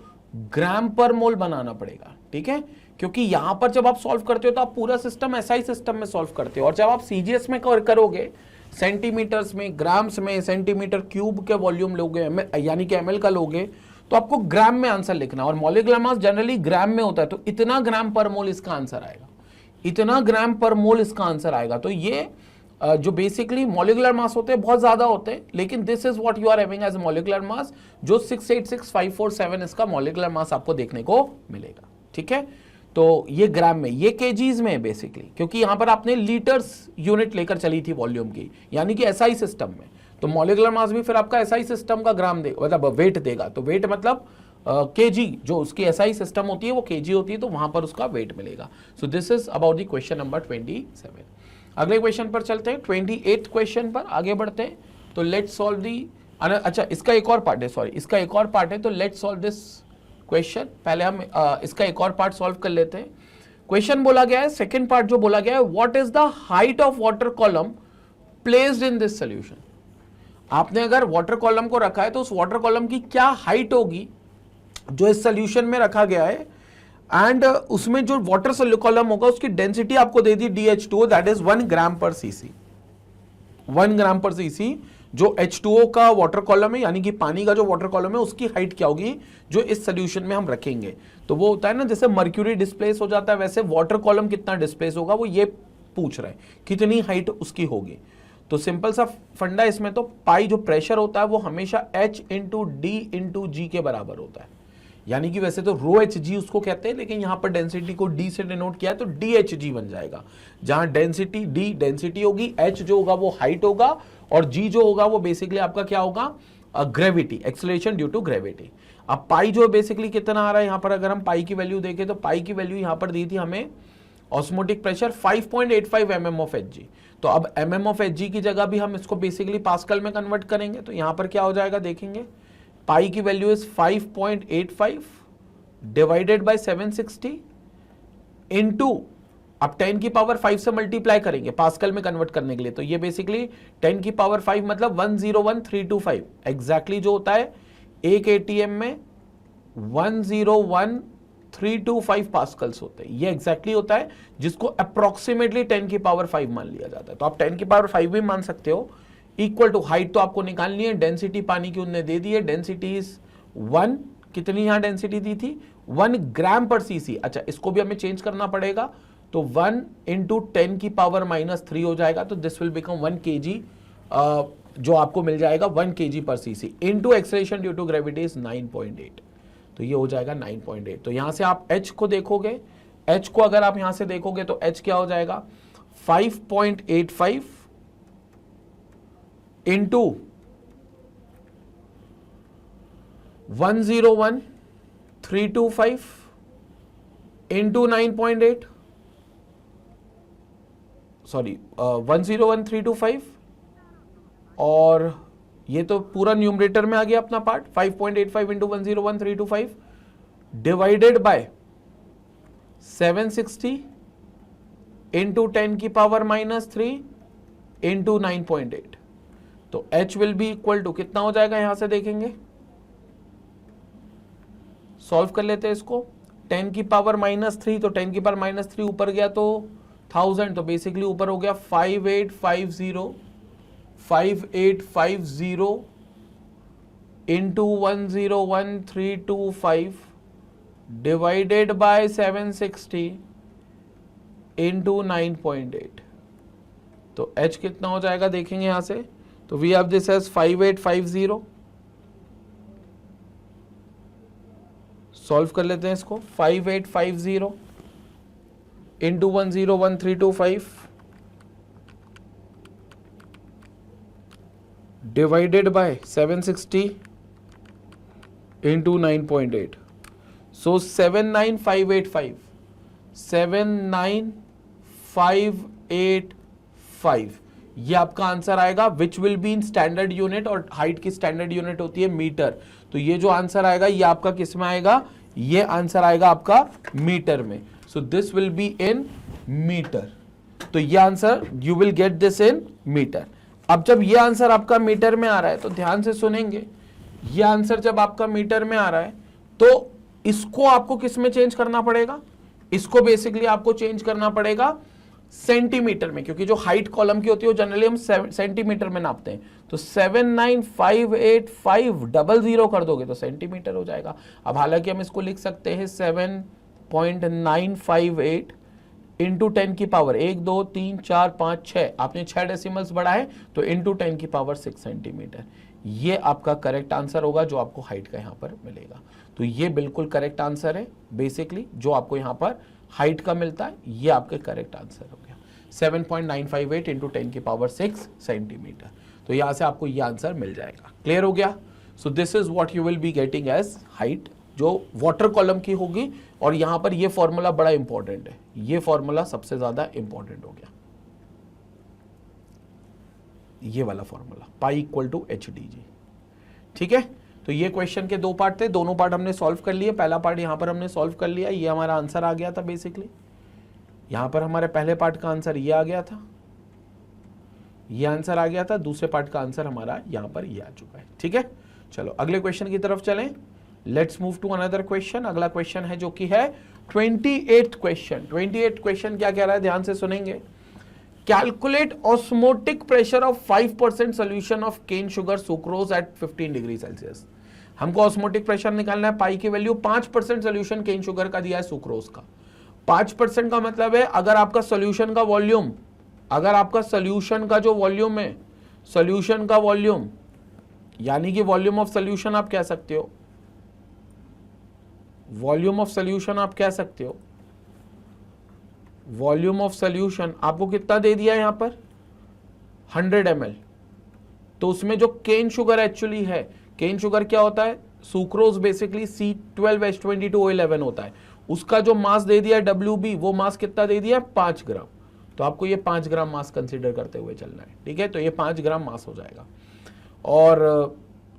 Speaker 1: ग्राम पर मोल बनाना पड़ेगा। ठीक है, क्योंकि यहां पर जब आप सॉल्व करते हो तो आप पूरा सिस्टम SI सिस्टम में सॉल्व करते हो, और जब आप CGS में करोगे सेंटीमीटर्स में, ग्राम्स में, सेंटीमीटर क्यूब के वॉल्यूम लोगे, यानी कि ML का लोगे, तो आपको ग्राम में आंसर लिखना। और मॉलिक्यूलर मास जनरली ग्राम में होता है, तो इतना ग्राम पर मोल इसका आंसर आएगा, इतना ग्राम पर मोल इसका आंसर आएगा। तो ये जो बेसिकली मॉलिक्यूलर मास होते हैं बहुत ज्यादा होते हैं, लेकिन this is what you are having as molecular mass, जो 686,547 इसका मॉलिक्यूलर मास आपको देखने को मिलेगा। ठीक है, तो ये ग्राम में, ये केजीज में है बेसिकली, क्योंकि यहां पर आपने लीटर्स यूनिट लेकर चली थी वॉल्यूम की, यानी कि SI सिस्टम में। तो मॉलिक्यूलर मास भी फिर आपका SI सिस्टम का ग्राम देगा, मतलब वेट देगा। तो वेट मतलब केजी, जो उसकी SI सिस्टम होती है वो केजी होती है, तो वहां पर उसका वेट मिलेगा। सो this is about the question number 27। अगले क्वेश्चन पर चलते हैं, 28th क्वेश्चन पर आगे बढ़ते हैं। तो लेट्स सॉल्व दी, अच्छा इसका एक और पार्ट है, सॉरी इसका एक और पार्ट है, तो लेट्स सॉल्व दिस क्वेश्चन। पहले हम इसका एक और पार्ट सॉल्व कर लेते हैं। क्वेश्चन बोला गया है, सेकंड पार्ट जो बोला गया है, what is the height of water column placed in this solution. आपने अगर वाटर कॉलम को रखा है तो उस वाटर कॉलम की क्या हाइट होगी जो इस सॉल्यूशन में रखा गया है। एंड उसमें जो वाटर सोल्यूबल कॉलम होगा उसकी डेंसिटी आपको दे दी DH2O, दैट इज 1 ग्राम पर सीसी। 1 ग्राम पर सीसी जो H2O का वाटर कॉलम है, यानी कि पानी का जो वाटर कॉलम है, उसकी हाइट क्या होगी जो इस सोल्यूशन में हम रखेंगे। तो वो होता है ना, जैसे मर्क्यूरी डिस्प्लेस हो जाता है वैसे वाटर कॉलम कितना डिस्प्लेस होगा, वो ये पूछ रहे हैं कितनी हाइट उसकी होगी। तो सिंपल सा फंडा इसमें, तो पाई जो प्रेशर होता है वो हमेशा H इंटू डी इंटू जी के बराबर होता है, यानी कि वैसे तो रो एच जी उसको कहते हैं, लेकिन यहां पर डेंसिटी को डी से डिनोट किया है तो डी एच जी बन जाएगा, जहां डेंसिटी डी डेंसिटी होगी, एच जो होगा वो हाइट होगा, और जी जो होगा वो बेसिकली आपका क्या होगा, gravity, acceleration due to gravity. अब पाई जो बेसिकली कितना आ रहा है, यहां पर अगर हम पाई की वैल्यू देखें तो पाई की वैल्यू यहां पर दी थी हमें osmotic pressure 5.85 mm of H G. तो अब mm ऑफ एच जी की जगह भी हम इसको बेसिकली पास्कल में कन्वर्ट करेंगे, तो यहां पर क्या हो जाएगा देखेंगे, पाई की value is 5.85 divided by 760 into, अब 10 की पावर 5 से मल्टीप्लाई करेंगे पास्कल में कन्वर्ट करने के लिए, तो ये बेसिकली 10 की पावर 5 मतलब 101325 एग्जैक्टली जो होता है एक एटीएम में 101325 पास्कल्स होते हैं, ये एग्जैक्टली होता है, जिसको अप्रोक्सीमेटली 10 की पावर 5 मान लिया जाता है। तो आप 10 की पावर 5 भी मान सकते हो। इक्वल टू हाइट तो आपको निकालनी है, डेंसिटी पानी की उन्होंने दे दी है, डेंसिटी इज 1, कितनी यहां डेंसिटी दी थी 1 ग्राम पर सीसी। अच्छा, इसको भी हमें चेंज करना पड़ेगा, तो 1 इंटू 10 की पावर -3 हो जाएगा, तो दिस विल बिकम 1 kg, जो आपको मिल जाएगा 1 kg पर cc into acceleration due to gravity is 9.8, तो ये हो जाएगा 9.8। तो यहां से आप H को देखोगे, H को अगर आप यहां से देखोगे तो H क्या हो जाएगा 5.85 इंटू 101325 इंटू 9.8, सॉरी 101325, और ये तो पूरा न्यूमरेटर में आ गया अपना part, 5.85 into 101325 divided by 760 into 10 की पावर -3 इंटू 9.8, तो H will be equal to कितना हो जाएगा, यहां से देखेंगे, सॉल्व कर लेते हैं इसको, 10 की पावर -3, तो 10 की पावर -3 ऊपर गया तो 1000, तो बेसिकली ऊपर हो गया 5850 इंटू 101325 डिवाइडेड बाय 760 इंटू 9.8, तो H कितना हो जाएगा देखेंगे यहां से, तो we have this as 5850, solve कर लेते हैं इसको, 5850 into 101325 divided by 760 into 9.8, so 79585 ये आपका आंसर आएगा, which will be in standard unit, और हाइट की स्टैंडर्ड यूनिट होती है मीटर, तो ये जो आंसर आएगा ये आपका किस में आएगा, ये आंसर आएगा आपका मीटर में, so this will be in metre, तो ये answer you will get this in metre. अब जब ये आंसर आपका मीटर में आ रहा है तो ध्यान से सुनेंगे, ये आंसर जब आपका मीटर में आ रहा है तो इसको आपको किस में चेंज करना पड़ेगा, इसको बेसिकली आपको चेंज करना पड़ेगा सेंटीमीटर में, क्योंकि जो हाइट कॉलम की होती है वो जनरली हम सेंटीमीटर में नापते हैं, तो 7958500 कर दोगे तो सेंटीमीटर हो जाएगा। अब हालांकि हम इसको लिख सकते हैं 7.958 इंटू 10 की पावर 1 2 3 4 5 6, आपने 6 डेसिमल्स बढ़ाए तो इंटू 10 की पावर 6 सेंटीमीटर, ये आपका करेक्ट आंसर होगा जो आपको हाइट का यहां पर मिलेगा। तो ये बिल्कुल करेक्ट आंसर है, बेसिकली जो आपको यहां पर हाइट का मिलता है ये आपके करेक्ट आंसर हो गया, 7.958 इंटू 10 की पावर 6 सेंटीमीटर, तो यहां से आपको ये आंसर मिल जाएगा। क्लियर हो गया? So this is what you will be getting as height, जो वाटर कॉलम की होगी, और यहां पर ये फॉर्मूला बड़ा इंपॉर्टेंट है, ये फॉर्मूला सबसे ज्यादा इंपॉर्टेंट हो गया, ये वाला formula pi equal to HDG। ठीक है, तो ये क्वेश्चन के 2 पार्ट थे, दोनों पार्ट हमने सॉल्व कर लिए, पहला पार्ट यहां पर हमने सॉल्व कर लिया, ये हमारा आंसर आ गया था, बेसिकली यहां पर हमारे पहले पार्ट का आंसर ये आ गया था, ये आंसर आ गया था, दूसरे पार्ट का आंसर हमारा यहां पर ये आ चुका है। ठीक है, चलो अगले क्वेश्चन की तरफ चलें, let's move to another question. अगला क्वेश्चन है जो कि है 28th क्वेश्चन क्या कह रहा है, ध्यान से सुनेंगे। Calculate osmotic pressure of 5% solution of cane sugar sucrose at 15 degree Celsius. हमको ऑस्मोटिक प्रेशर निकालना है, पाई की वैल्यू 5% सोल्यूशन केन शुगर का दिया है सुक्रोज का। 5% का मतलब है अगर आपका सोल्यूशन का वॉल्यूम, अगर आपका सोल्यूशन का जो वॉल्यूम है, सोल्यूशन का वॉल्यूम यानी कि वॉल्यूम ऑफ सोल्यूशन आप कह सकते हो, वॉल्यूम ऑफ सोल्यूशन आप कह सकते हो, वॉल्यूम ऑफ सोल्यूशन आपको कितना दे दिया है यहां पर 100 ml। तो उसमें जो केन शुगर एक्चुअली है, केन शुगर क्या होता है, सुक्रोज बेसिकली C12H22O11 होता है, उसका जो मास दे दिया है WB, वो मास कितना दे दिया है 5 ग्राम। तो आपको ये 5 ग्राम मास कंसीडर करते हुए चलना है, ठीक है। तो ये 5 ग्राम मास हो जाएगा। और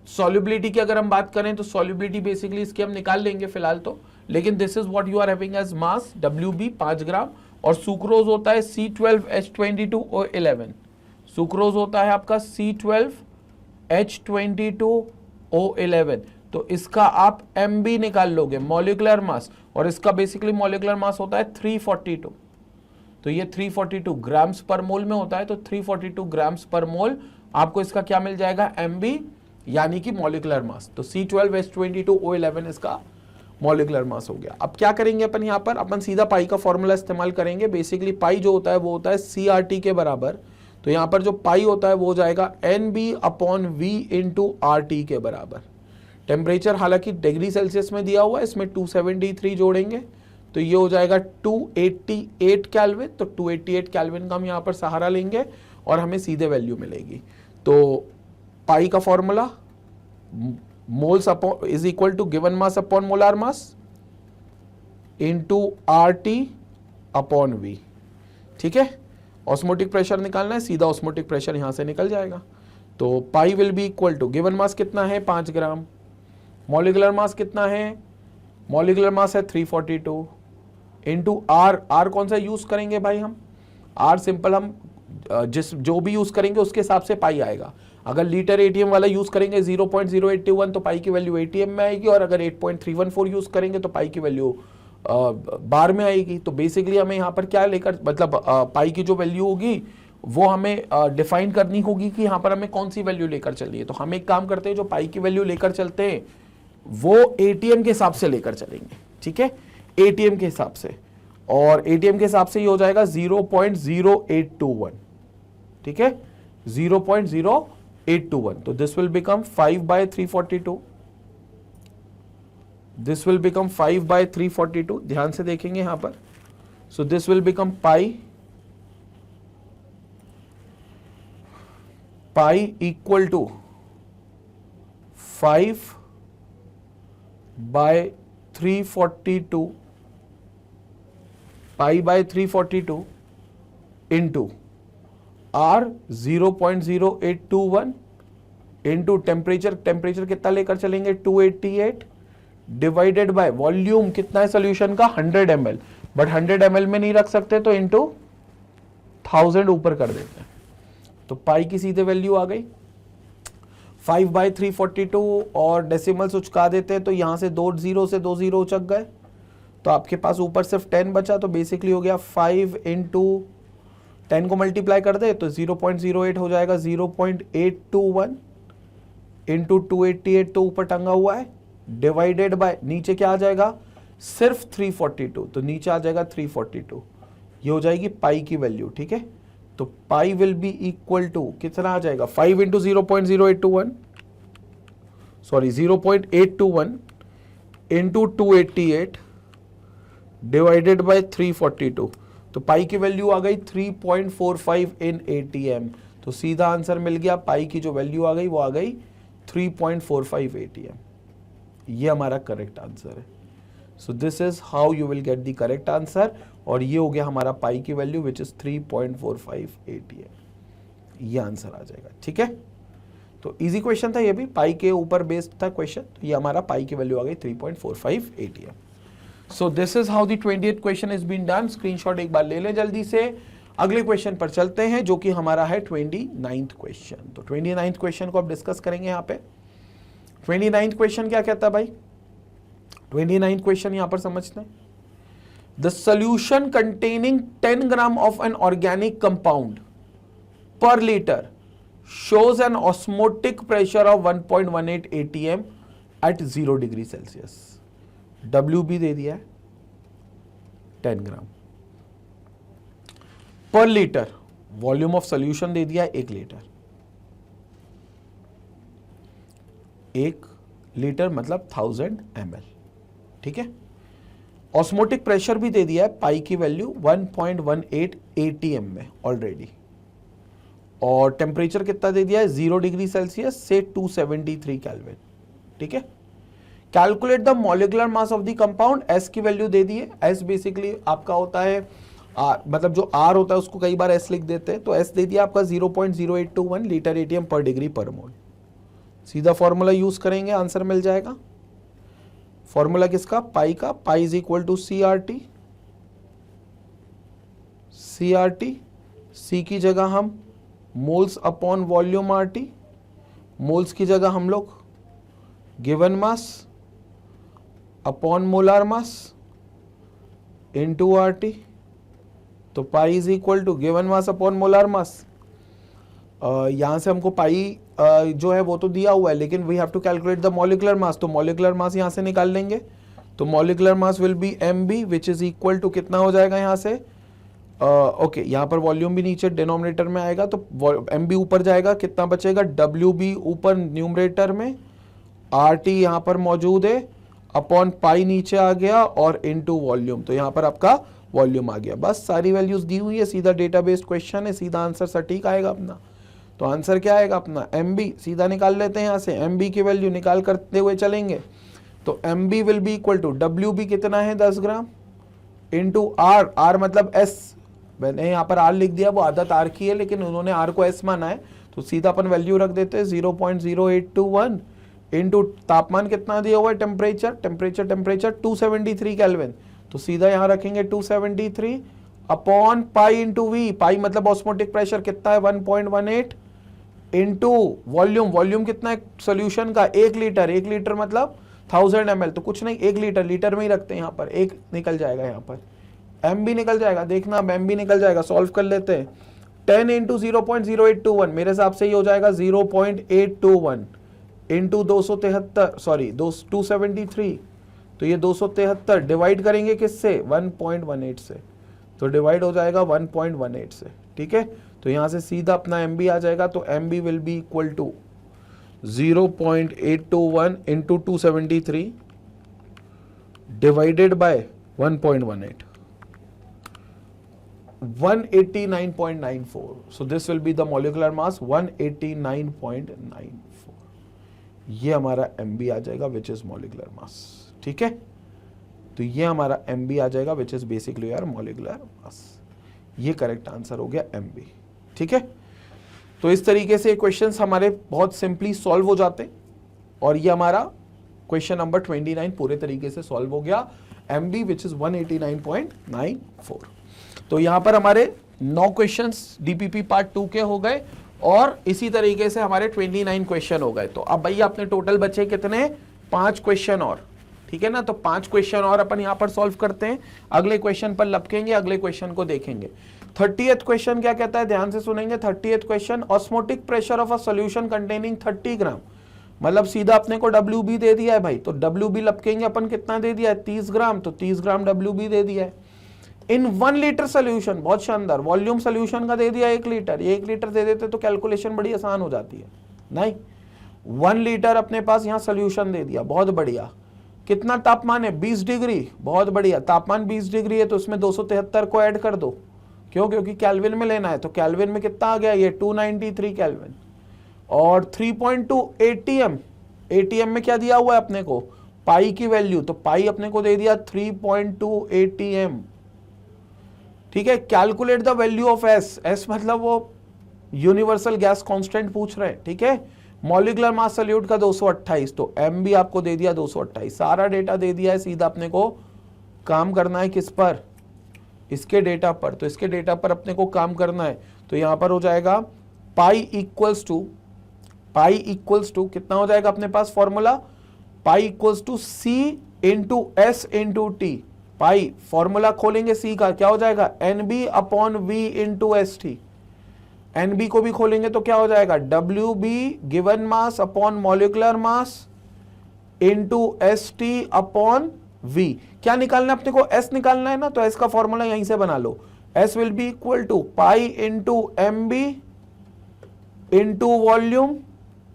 Speaker 1: सॉल्युबिलिटी की अगर हम बात करें तो सॉल्युबिलिटी बेसिकली इसकी हम निकाल लेंगे फिलहाल तो, लेकिन this is what you are having as mass WB 5 gram, और सुक्रोज होता है C12H22O11, सुक्रोज होता है आपका C12H22O11। तो इसका आप MB निकाल लोगे, मॉलिक्यूलर मास, और इसका बेसिकली मॉलिक्यूलर मास होता है 342। तो ये 342 ग्राम्स पर मोल में होता है, तो 342 ग्राम्स पर मोल आपको इसका क्या मिल जाएगा MB, यानी कि मॉलिक्यूलर मास। तो C12H22O11 इसका मॉलिक्यूलर मास हो गया। अब क्या करेंगे अपन यहाँ पर, अपन सीधा पाई का फॉर्मूला इस्तेमाल करेंगे। बेसिकली पाई जो होता है वो होता है CRT के बराबर। तो यहाँ पर जो पाई होता है वो हो जाएगा NB/V × RT के बराबर। टेम्परेचर हालांकि डिग्री सेल्सियस में दिया हुआ है, इसमें 273 जोड़ेंगे तो ये हो जाएगा 288 केल्विन। तो 288 केल्विन का हम यहाँ पर सहारा लेंगे और हमें सीधे वैल्यू मिलेगी। तो पाई का formula moles upon is equal to given mass upon molar mass into RT upon V, ठीक है। ऑस्मोटिक प्रेशर निकालना है, सीधा ऑस्मोटिक प्रेशर यहां से निकल जाएगा। तो pi will be equal to given mass कितना है 5 ग्राम, मॉलिक्यूलर मास कितना है, मॉलिक्यूलर मास है 342 इनटू R कौन सा यूज करेंगे भाई, हम R सिंपल हम जो भी यूज करेंगे उसके हिसाब से पाई आएगा। अगर लीटर ATM वाला यूज करेंगे 0.081 तो पाई की वैल्यू ATM में आएगी, और अगर 8.314 यूज करेंगे तो पाई की वैल्यू बार में आएगी। तो बेसिकली हमें यहाँ पर क्या लेकर, मतलब पाई की जो वैल्यू होगी वो हमें डिफाइन करनी होगी कि यहाँ पर हमें कौन सी वैल्यू लेकर चलनी है। तो हम एक काम करते हैं, जो पाई की वैल्यू लेकर चलते हैं वो ATM के हिसाब से लेकर चलेंगे, ठीक है, ATM के हिसाब से। और ATM के हिसाब से ये हो जाएगा 0.0821, ठीक है, 0.0821। तो this will become 5/342, this will become 5/342। ध्यान से देखेंगे यहां पर। So this will become pi equal to 5/342, पाई/342 इंटू R 0.0821 इंटू टेम्परेचर कितना लेकर चलेंगे 288 डिवाइडेड बाय वॉल्यूम कितना है सोल्यूशन का 100 ml, बट 100 ml में नहीं रख सकते तो इंटू 1000 ऊपर कर देते हैं। तो पाई की सीधे वैल्यू आ गई 5/342, और डेसिमल्स उचका देते हैं तो यहां से 2 0 से 2 0 उचक गए, तो आपके पास ऊपर सिर्फ 10 बचा। तो बेसिकली हो गया 5 × 10 को मल्टीप्लाई कर दे तो 0.08 हो जाएगा 0.821 इंटू 288 तो ऊपर टंगा हुआ है, डिवाइडेड बाय नीचे क्या आ जाएगा सिर्फ 342, तो नीचे आ जाएगा 342। ये हो जाएगी पाई की वैल्यू, ठीक है। तो pi will be equal to कितना आ जाएगा 5 × 0.0821 सॉरी 0.821 इंटू 288 डिवाइडेड बाय 342। तो पाई की वैल्यू आ गई 3.45 इन ATM। तो सीधा आंसर मिल गया, पाई की जो वैल्यू आ गई वो आ गई 3.45 ATM। ये हमारा करेक्ट आंसर है। सो this is how you will get the correct answer, और ये हो गया हमारा पाई की वैल्यू विच इज 3.45 ATM। ये आंसर आ जाएगा, ठीक है। तो इजी क्वेश्चन था ये भी, पाई के ऊपर बेस्ड था क्वेश्चन। तो ये हमारा पाई की वैल्यू आ गई 3.45 ATM। So this is how the 28th question is been done. Screenshot एक बार ले लें जल्दी से। अगले क्वेश्चन पर चलते हैं जो कि हमारा है 29th क्वेश्चन। तो 29th क्वेश्चन को अब डिस्कस करेंगे यहाँ पे। 29th क्वेश्चन क्या कहता है भाई, 29th क्वेश्चन यहाँ पर समझते हैं। The solution containing 10 gram of an organic compound पर litre shows an osmotic pressure of 1.18 atm at 0 degree Celsius. WB दे दिया है 10 ग्राम पर लीटर, वॉल्यूम ऑफ सोल्यूशन दे दिया है 1 लीटर। 1 लीटर मतलब 1000 ml, ठीक है। ऑस्मोटिक प्रेशर भी दे दिया है, पाई की वैल्यू 1.18 atm में ऑलरेडी, और टेम्परेचर कितना दे दिया है 0 डिग्री सेल्सियस से 273 केल्विन, ठीक है। Calculate the molecular mass of the compound, S की वैल्यू दे दी है। एस बेसिकली आपका होता है मतलब जो आर होता है उसको कई बार एस लिख देते हैं, तो एस दे दिया आपका 0.0821 लीटर एटीएम पर डिग्री पर मोल। सीधा फॉर्मूला यूज करेंगे, आंसर मिल जाएगा। फॉर्मूला किसका, पाई का, pi is equal to C R T, C की जगह हम moles upon volume R T, moles की जगह हम लोग given mass upon molar mass into R T, तो pi is equal to given mass upon molar mass. यहां से हमको पाई जो है वो तो दिया हुआ है, लेकिन we have to calculate the molecular mass, तो मॉलिक्यूलर मास यहां से निकाल लेंगे, तो molecular mass will be M B which is equal to कितना हो जाएगा यहां से, ओके यहाँ पर वॉल्यूम भी नीचे डिनोमिनेटर में आएगा, तो एम बी ऊपर जाएगा, कितना बचेगा डब्ल्यू बी ऊपर न्यूमरेटर में, आर टी यहाँ पर मौजूद है, अपॉन पाई नीचे आ गया और इनटू वॉल्यूम, तो यहाँ पर आपका वॉल्यूम आ गया। बस सारी वैल्यूज दी हुई है, सीधा डेटा बेस्ड क्वेश्चन है, सीधा आंसर सटीक आएगा अपना। तो आंसर क्या आएगा अपना, एम बी सीधा निकाल लेते हैं यहाँ से, एम बी की वैल्यू निकाल करते हुए चलेंगे, तो M B will be equal to W B कितना है 10 ग्राम इंटू आर, आर मतलब एस, मैंने यहाँ पर आर लिख दिया, वो आदत आर की है लेकिन उन्होंने आर को एस माना है, तो सीधा अपन वैल्यू रख देते हैं 0.0821 इंटू तापमान कितना दिया हुआ है, टेम्परेचर 273 केल्विन, तो सीधा यहाँ रखेंगे 273 अपॉन पाई इंटू वी, पाई मतलब ऑस्मोटिक प्रेशर कितना है 1.18 इंटू वॉल्यूम कितना है सोल्यूशन का 1 लीटर मतलब 1000 ml, तो कुछ नहीं 1 लीटर में ही रखते हैं, यहाँ पर 1 निकल जाएगा, यहाँ पर एम बी निकल जाएगा, देखना अब एम बी निकल जाएगा, सॉल्व कर लेते हैं। 10 इंटू 0.0821 मेरे हिसाब से ये हो जाएगा 0.821 इंटू 273 सॉरी 273, तो ये 273 डिवाइड करेंगे किससे 1.18 से, तो डिवाइड हो जाएगा 1.18 से, ठीक है। तो यहाँ से सीधा अपना एम बी आ जाएगा, तो M B will be equal to 0.821 into 273 divided by 1.18, 189.94, so this will be the molecular mass 189.94, ये हमारा MB आ जाएगा which is molecular mass, ठीक है। तो ये हमारा MB आ जाएगा which is basically यार molecular mass, ये करेक्ट आंसर हो गया MB, ठीक है। तो इस तरीके से क्वेश्चंस हमारे बहुत सिंपली सॉल्व हो जाते, और ये हमारा क्वेश्चन नंबर 29 पूरे तरीके से सॉल्व हो गया, MB which is 189.94। तो यहां पर हमारे 9 क्वेश्चंस डीपीपी पार्ट 2 के हो गए, और इसी तरीके से हमारे 29 क्वेश्चन हो गए। तो अब भैया अपने टोटल बचे कितने, 5 क्वेश्चन और, ठीक है ना। तो 5 क्वेश्चन और अपन यहां पर सॉल्व करते हैं, अगले क्वेश्चन पर लपकेंगे, अगले क्वेश्चन को देखेंगे। 30th क्वेश्चन क्या कहता है, ध्यान से सुनेंगे। 30th question, osmotic pressure of a solution containing 30 ग्राम, मतलब सीधा अपने को WB दे दिया है भाई, तो WB लपकेंगे अपन, कितना दे दिया है 30 ग्राम, तो 30 ग्राम WB दे दिया है इन 1 लीटर सोल्यूशन, बहुत शानदार। वॉल्यूम सोल्यूशन का दे दिया 1 लीटर, 1 लीटर दे देते तो कैलकुलेशन बड़ी आसान हो जाती है, नहीं 1 लीटर अपने पास यहाँ सोल्यूशन दे दिया, बहुत बढ़िया। कितना तापमान है 20 डिग्री, बहुत बढ़िया, तापमान 20 डिग्री है तो उसमें 273 को ऐड कर दो, क्यों, क्योंकि कैल्विन में लेना है, तो कैल्विन में कितना आ गया ये 293 कैल्विन, और 3.2 एटीएम, एटीएम में क्या दिया हुआ है अपने को, पाई की वैल्यू, तो पाई अपने को दे दिया 3.2 एटीएम, ठीक है। Calculate the value of S, S मतलब वो यूनिवर्सल गैस कांस्टेंट पूछ रहे हैं, ठीक है। मॉलिक्यूलर मास सॉल्यूट का 228, तो एम भी आपको दे दिया 228, सारा डेटा दे दिया है, सीधा अपने को काम करना है किस पर, इसके डेटा पर, तो इसके डेटा पर अपने को काम करना है। तो यहां पर हो जाएगा पाई इक्वल्स टू कितना हो जाएगा अपने पास formula, pi equals to C into S into T, pi formula खोलेंगे सी का, क्या हो जाएगा NB upon V into ST। NB को भी खोलेंगे तो क्या हो जाएगा WB given mass upon molecular mass into ST upon V। क्या निकालना है अपने को, S निकालना है ना, तो S का फॉर्मूला यहीं से बना लो। S will be equal to pi into MB into volume,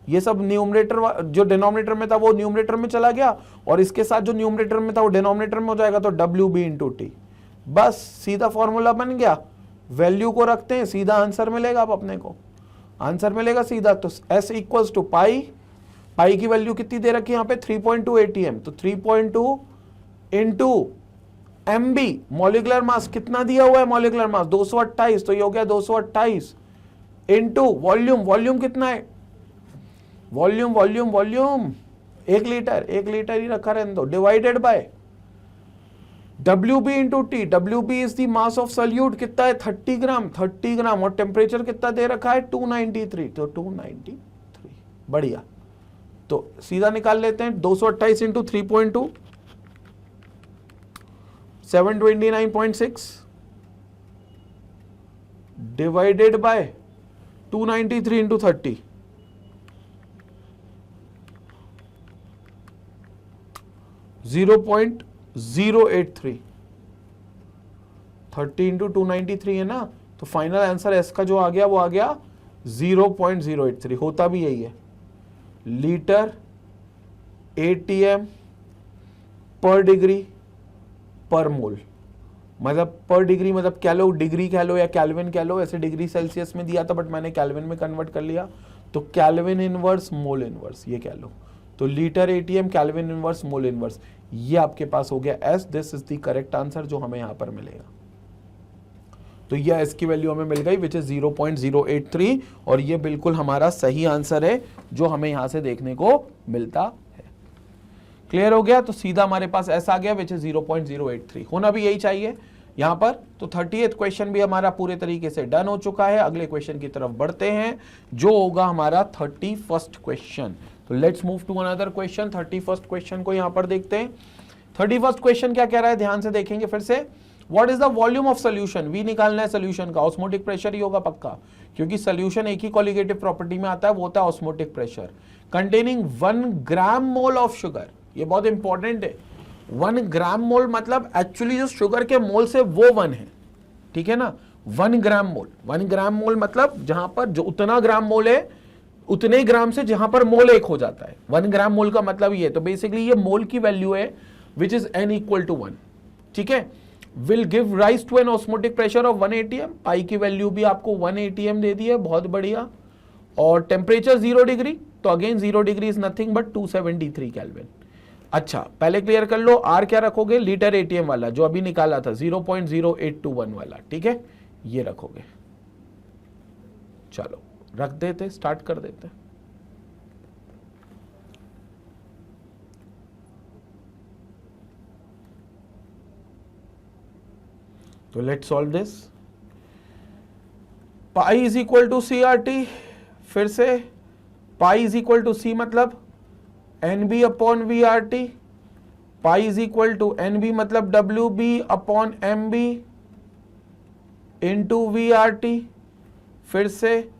Speaker 1: ये सब न्यूमरेटर, जो डिनोमिनेटर में था वो न्यूमरेटर में चला गया, और इसके साथ जो न्यूमरेटर में था वो डिनोमिनेटर में हो जाएगा, तो WB इंटू टी। बस सीधा फॉर्मूला बन गया, वैल्यू को रखते हैं, सीधा आंसर मिलेगा। अब अपने को आंसर मिलेगा सीधा, तो S equals to pi, pi की वैल्यू कितनी दे रखी है यहाँ पे 3.2 ATM, तो 3.2 इंटू MB मॉलिक्यूलर मास कितना दिया हुआ है, मॉलिक्यूलर मास 228, तो ये हो गया 228 इंटू वॉल्यूम, वॉल्यूम कितना है, volume volume volume 1 litre, 1 litre ही रखा रहने दो, divided by WB into T. WB is the mass of solute, कितना है 30 ग्राम, 30 ग्राम, और टेम्परेचर कितना दे रखा है 293, तो 293। बढ़िया, तो सीधा निकाल लेते हैं 228 into 3.2 729.6 divided by 293 into 30, 0.083, 30 into 293 है ना, तो फाइनल आंसर एस का जो आ गया वो आ गया 0.083, होता भी यही है, लीटर ATM पर डिग्री पर मोल। मतलब पर डिग्री मतलब कैलो, डिग्री कह लो या कैल्विन कह लो, ऐसे डिग्री सेल्सियस में दिया था बट मैंने कैल्विन में कन्वर्ट कर लिया, तो कैल्विन इनवर्स मोल इनवर्स ये कह लो, तो litre ATM kelvin inverse mole inverse, ये आपके पास हो गया S। This is the correct answer जो हमें यहां पर मिलेगा। तो ये S की वैल्यू हमें मिल गई विच इज 0.083, और ये बिल्कुल हमारा सही आंसर है जो हमें यहां से देखने को मिलता है। क्लियर हो गया, तो सीधा हमारे पास S आ गया विच इज 0.083, होना भी यही चाहिए यहां पर। तो 30th क्वेश्चन भी हमारा पूरे तरीके से डन हो चुका है। अगले क्वेश्चन की तरफ बढ़ते हैं जो होगा हमारा 31st क्वेश्चन। तो let's move to another question. 31st question को यहां पर देखते हैं। 31st क्वेश्चन क्या कह रहा है, ध्यान से देखेंगे फिर से। What is the volume of solution, we निकालना है सोल्यूशन का, ऑस्मोटिक प्रेशर ही होगा पक्का, क्योंकि सोल्यूशन एक ही कॉलिगेटिव प्रॉपर्टी में आता है, वो होता है osmotic pressure, containing 1 gram mole of sugar. ये बहुत इंपॉर्टेंट है, 1 ग्राम मोल मतलब एक्चुअली जो शुगर के मोल से वो 1 है, ठीक है ना, 1 ग्राम मोल। 1 ग्राम मोल मतलब जहां पर जो उतना ग्राम मोल है उतने ग्राम से जहां पर मोल 1 हो जाता है, 1 ग्राम मोल का मतलब ये। तो बेसिकली ये मोल की वैल्यू है which is n equal to 1, ठीक है। Will give rise to an osmotic pressure of 1 ATM, pi की वैल्यू भी आपको 1 ATM दे दी है, बहुत बढ़िया। और टेम्परेचर 0 डिग्री, तो again 0 degree is nothing but 273 kelvin. अच्छा पहले क्लियर कर लो, आर क्या रखोगे, लीटर ATM वाला जो अभी निकाला था 0.0821 वाला, ठीक है, ये रखोगे। चलो रख देते, स्टार्ट कर देते। तो let's solve this. Pi is equal to CRT, फिर से pi is equal to C मतलब NB upon VRT, pi is equal to NB मतलब WB upon MB into VRT। फिर से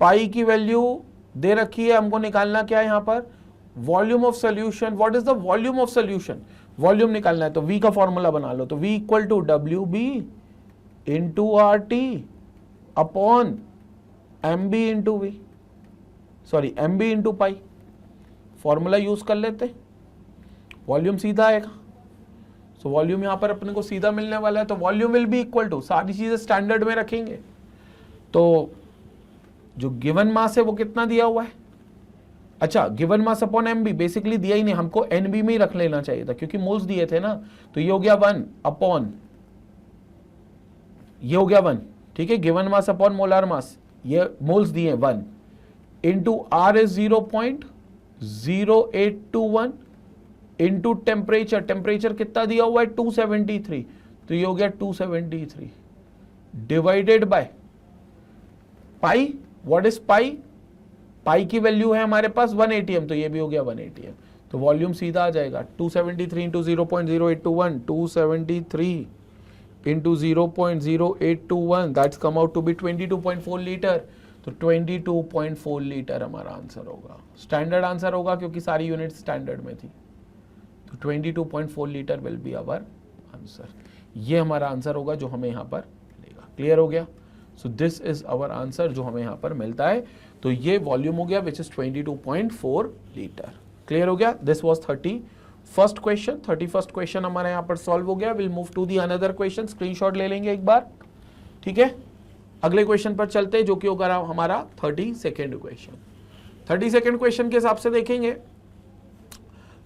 Speaker 1: पाई की वैल्यू दे रखी है, हमको निकालना क्या है यहाँ पर, volume of solution. What is the volume of solution, volume निकालना है, तो V का फॉर्मूला बना लो, तो V equal to WB into RT upon MB into V, sorry MB into pi, formula use कर लेते, वॉल्यूम सीधा आएगा। सो वॉल्यूम यहां पर अपने को सीधा मिलने वाला है, तो volume will be equal to, सारी चीजें स्टैंडर्ड में रखेंगे, तो जो गिवन मास है वो कितना दिया हुआ है, अच्छा given mass upon MB basically दिया ही नहीं, हमको NB में ही रख लेना चाहिए था क्योंकि मोल्स दिए थे ना, तो ये हो गया 1 अपॉन, ये हो गया 1, ठीक है, गिवन मास अपॉन मोलार मास, ये मोल्स दिए 1 into R is 0.0821 into temperature, temperature कितना दिया हुआ है 273, तो ये हो गया 273 divided by pi. What is pi, pi की वैल्यू है हमारे पास 1 ATM, तो ये भी हो गया 1 ATM, तो वॉल्यूम सीधा आ जाएगा 273 into 0.0821, 273 into 0.0821, that's come out to be 22.4 litre. तो 22.4 लीटर हमारा आंसर होगा, स्टैंडर्ड आंसर होगा क्योंकि सारी यूनिट स्टैंडर्ड में थी। तो 22.4 litre will be our answer. ये हमारा आंसर होगा जो हमें यहाँ पर मिलेगा। क्लियर हो गया? So this is our answer जो हमें यहाँ पर मिलता है। तो ये वॉल्यूम हो गया विच इज 22.4 लीटर। क्लियर हो गया? This was 31st question. 31st question हमारे यहाँ पर सॉल्व हो गया। Will move to the another question. Screenshot ले लेंगे एक बार, ठीक है। अगले क्वेश्चन पर चलते हैं जो कि होगा हमारा 32nd क्वेश्चन। 32nd क्वेश्चन के हिसाब से देखेंगे,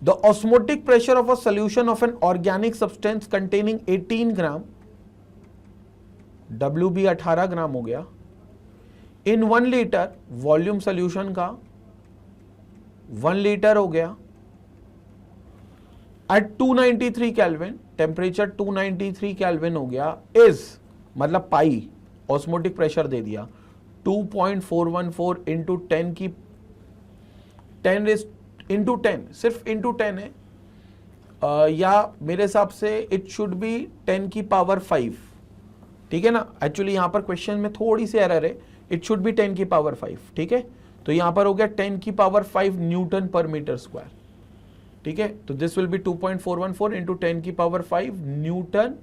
Speaker 1: the osmotic pressure of a solution of an organic substance containing 18 gram, WB 18 ग्राम हो गया, इन 1 लीटर, वॉल्यूम सोल्यूशन का 1 लीटर हो गया, एट 293 केल्विन, टेम्परेचर 293 केल्विन हो गया, इज मतलब पाई ऑस्मोटिक प्रेशर दे दिया 2.414 इंटू 10 की 10 इंटू 10, सिर्फ इंटू 10 है, या मेरे हिसाब से इट शुड बी 10 की पावर 5, ठीक है ना। एक्चुअली यहां पर क्वेश्चन में थोड़ी सी एरर है, इट शुड बी 10 की पावर 5, ठीक है। तो यहां पर हो गया 10 की पावर 5 न्यूटन पर मीटर स्क्वायर, ठीक है। तो दिस विल बी 2.414 इंटू 10 की पावर 5 न्यूटन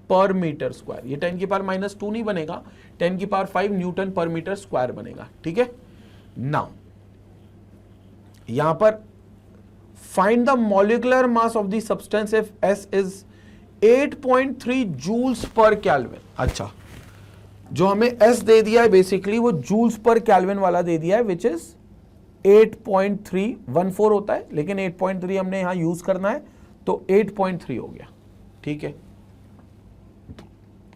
Speaker 1: पर मीटर स्क्वायर। ये 10 की पावर -2 नहीं बनेगा, 10 की पावर 5 न्यूटन पर मीटर स्क्वायर बनेगा, ठीक है। नाउ यहां पर find the molecular mass of the substance if S is 8.3 joules पर केल्विन। अच्छा, जो हमें S दे दिया है बेसिकली वो जूल्स पर केल्विन वाला दे दिया है, विच इज 8.314 होता है, लेकिन 8.3 हमने यहां यूज करना है तो 8.3 हो गया, ठीक है।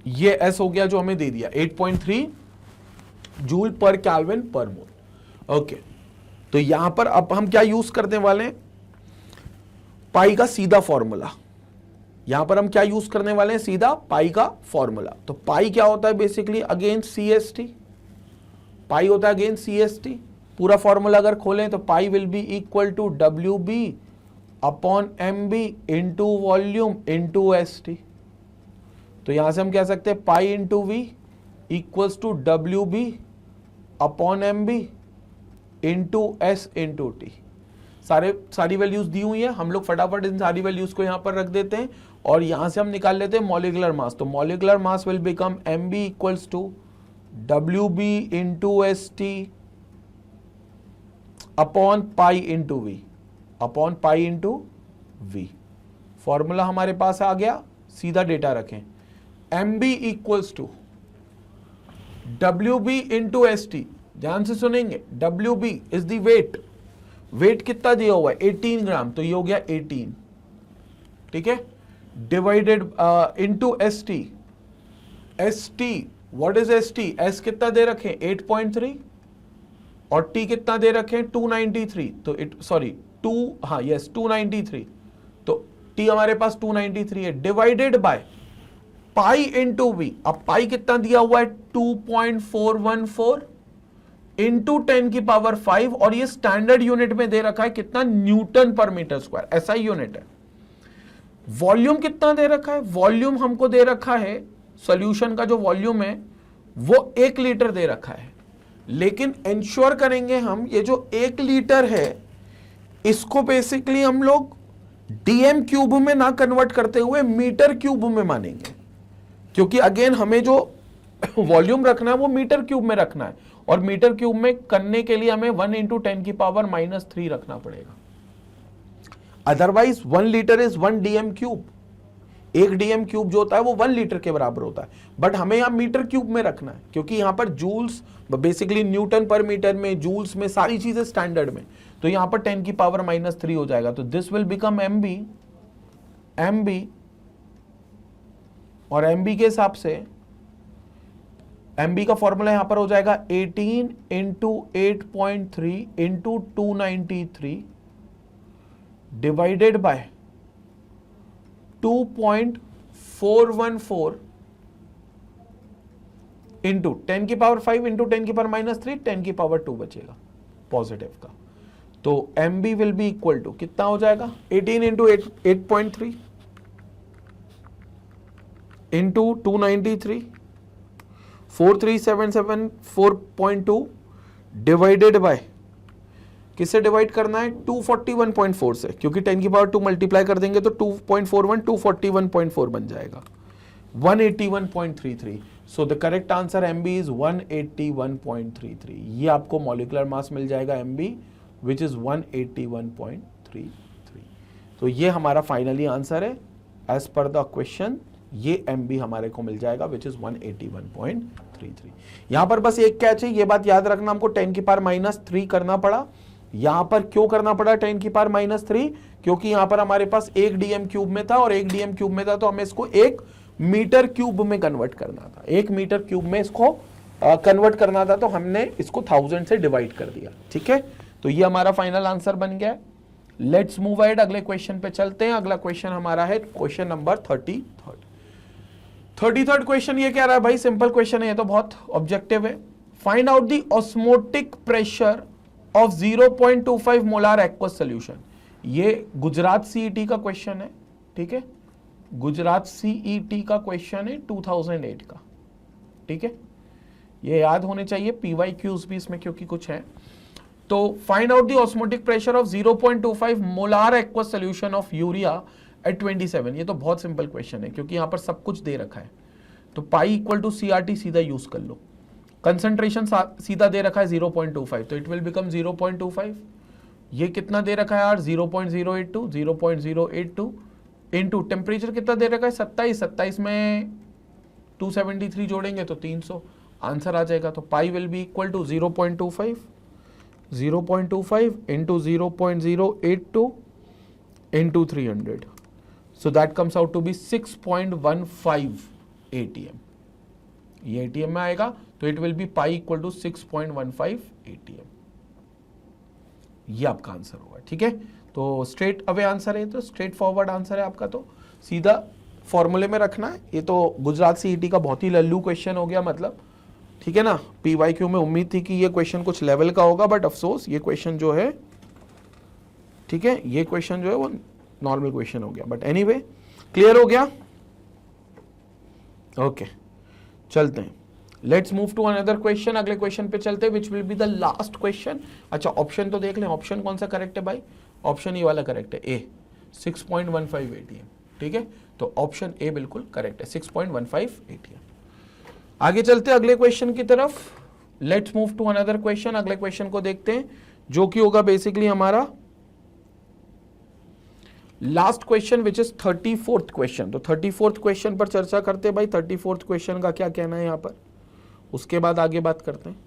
Speaker 1: ये S हो गया जो हमें दे दिया 8.3 जूल पर केल्विन पर मोल। ओके, तो यहां पर अब हम क्या यूज करने वाले हैं, पाई का सीधा फॉर्मूला। यहां पर हम क्या यूज करने वाले हैं, सीधा पाई का फॉर्मूला। तो पाई क्या होता है बेसिकली अगेंस्ट CST, पाई होता है अगेंस्ट CST। पूरा फॉर्मूला अगर खोलें तो pi will be equal to WB upon MB into volume into ST। तो यहां से हम कह सकते हैं pi into V equals to WB upon MB into S into T। सारी वैल्यूज दी हुई है, हम लोग फटाफट इन सारी वैल्यूज को यहां पर रख देते हैं और यहां से हम निकाल लेते हैं मॉलिक्यूलर मास। तो molecular mass will become MB equals to WB into ST upon pi into V, upon pi into V। Formula हमारे पास आ गया, सीधा डेटा रखें। MB equals to WB into ST, ध्यान से सुनेंगे, WB is the weight, weight कितना दिया हुआ है 18 ग्राम, तो ये हो गया 18, ठीक है, divided into ST। ST what is ST, S कितना दे रखे 8.3 और T कितना दे रखे 293, तो इट सॉरी 2 हाँ यस 293, तो T हमारे पास 293 है, divided by pi into V। अब पाई कितना दिया हुआ है 2.414 इंटू 10 की पावर 5, और ये स्टैंडर्ड यूनिट में दे रखा है कितना, न्यूटन पर मीटर स्क्वायर, ऐसा ही यूनिट है। वॉल्यूम कितना दे रखा है, वॉल्यूम हमको दे रखा है, सॉल्यूशन का जो वॉल्यूम है वो 1 लीटर दे रखा है, लेकिन इंश्योर करेंगे हम ये जो 1 लीटर है इसको बेसिकली हम लोग DM क्यूब में ना कन्वर्ट करते हुए मीटर क्यूब में मानेंगे, क्योंकि अगेन हमें जो वॉल्यूम रखना है वो मीटर क्यूब में रखना है, और मीटर क्यूब में करने के लिए हमें 1 इंटू 10 की पावर -3 रखना पड़ेगा। Otherwise 1 litre is 1 DM cube, 1 DM cube जो होता है वो 1 लीटर के बराबर होता है, बट हमें यहां मीटर क्यूब में रखना है क्योंकि यहां पर जूल्स बेसिकली न्यूटन पर मीटर में, जूल्स में, सारी चीजें स्टैंडर्ड में, तो यहां पर 10 की पावर -3 हो जाएगा। तो दिस विल बिकम MB और MB के हिसाब से MB का फॉर्मूला यहां पर हो जाएगा 18 into 8.3 into 293 divided by 2.414 into 10 की पावर 5 इंटू 10 की पावर -3, 10 की पावर 2 बचेगा पॉजिटिव का। तो MB will be equal to कितना हो जाएगा 18 इंटू 8.3 इंटू 293 4377 डिवाइडेड बाय किससे डिवाइड करना है 241.4 से, क्योंकि 10 की पावर 2 मल्टीप्लाई कर देंगे तो 2.41 241.4 बन जाएगा 181.33। So the correct answer MB is 181.33। ये आपको मॉलिक्यूलर मास मिल जाएगा MB विच इज 181.33। तो ये हमारा फाइनली आंसर है एज पर द क्वेश्चन। ये MB हमारे को मिल जाएगा विच इज 181.33। यहां पर बस एक कैच है, ये बात याद रखना, हमको 10 की पावर -3 करना पड़ा। यहां पर क्यों करना पड़ा 10 की पावर -3? क्योंकि यहां पर हमारे पास 1 DM क्यूब में था, और 1 DM क्यूब में था तो हमें इसको 1 मीटर क्यूब में कन्वर्ट करना था। 1 मीटर क्यूब में इसको कन्वर्ट करना था, तो हमने इसको 1000 से डिवाइड कर दिया। ठीक है, तो ये हमारा फाइनल आंसर बन गया। लेट्स मूव अहेड, अगले क्वेश्चन पे चलते हैं। अगला क्वेश्चन हमारा है क्वेश्चन नंबर 33rd क्वेश्चन। ये कह रहा है भाई, सिंपल क्वेश्चन है, ये तो बहुत ऑब्जेक्टिव है। Find out the osmotic pressure of 0.25 molar aqueous solution. ये गुजरात CET का क्वेश्चन है। ठीक है, गुजरात CET का क्वेश्चन है 2008 का। ठीक है, ये याद होने चाहिए, PYQs भी इसमें क्योंकि कुछ है। तो find out the osmotic pressure of 0.25 molar aqueous solution of urea at 27। ये तो बहुत सिंपल क्वेश्चन है, क्योंकि यहां पर सब कुछ दे रखा है। तो पाई इक्वल टू CRT सीधा यूज कर लो। कंसंट्रेशन सीधा दे रखा है 0.25, तो इट विल बिकम 0.25। ये कितना दे रखा है यार 0.082, 0.082 इनटू टेम्परेचर कितना दे रखा है 27 में 273 जोड़ेंगे तो 300 आंसर आ जाएगा। तो pi will be equal to 0.25 into 0.082 into 300। So that comes out to be 6.15 ATM। ये ATM में आएगा, तो it will be pi equal to 6.15 ATM। ये आपका आंसर होगा। ठीक है, तो स्ट्रेट अवे आंसर है, तो स्ट्रेट फॉरवर्ड आंसर है आपका, तो सीधा फॉर्मूले में रखना है। ये तो गुजरात CET का बहुत ही लल्लू क्वेश्चन हो गया, मतलब ठीक है ना। PYQ में उम्मीद थी कि ये क्वेश्चन कुछ लेवल का होगा, बट अफसोस ये क्वेश्चन जो है, ठीक है, ये क्वेश्चन जो है वो नॉर्मल क्वेश्चन हो गया। बट एनीवे क्लियर हो गया। ओके, चलते हैं। Let's move to another question. अगले क्वेश्चन पे चलते हैं, which will be the last question. अच्छा, ऑप्शन तो देख लें, ऑप्शन कौन सा करेक्ट है भाई? ऑप्शन ये वाला करेक्ट है, ए 6.15 ATM। ठीक है, तो ऑप्शन ए बिल्कुल करेक्ट है, 6.15 ATM। आगे चलते हैं अगले क्वेश्चन की तरफ। Let's move to another question. अगले क्वेश्चन को देखते हैं, जो कि होगा बेसिकली हमारा last question which is 34th question. तो 34th क्वेश्चन पर चर्चा करते हैं भाई, 34th क्वेश्चन का क्या कहना है यहां पर, उसके बाद आगे बात करते हैं।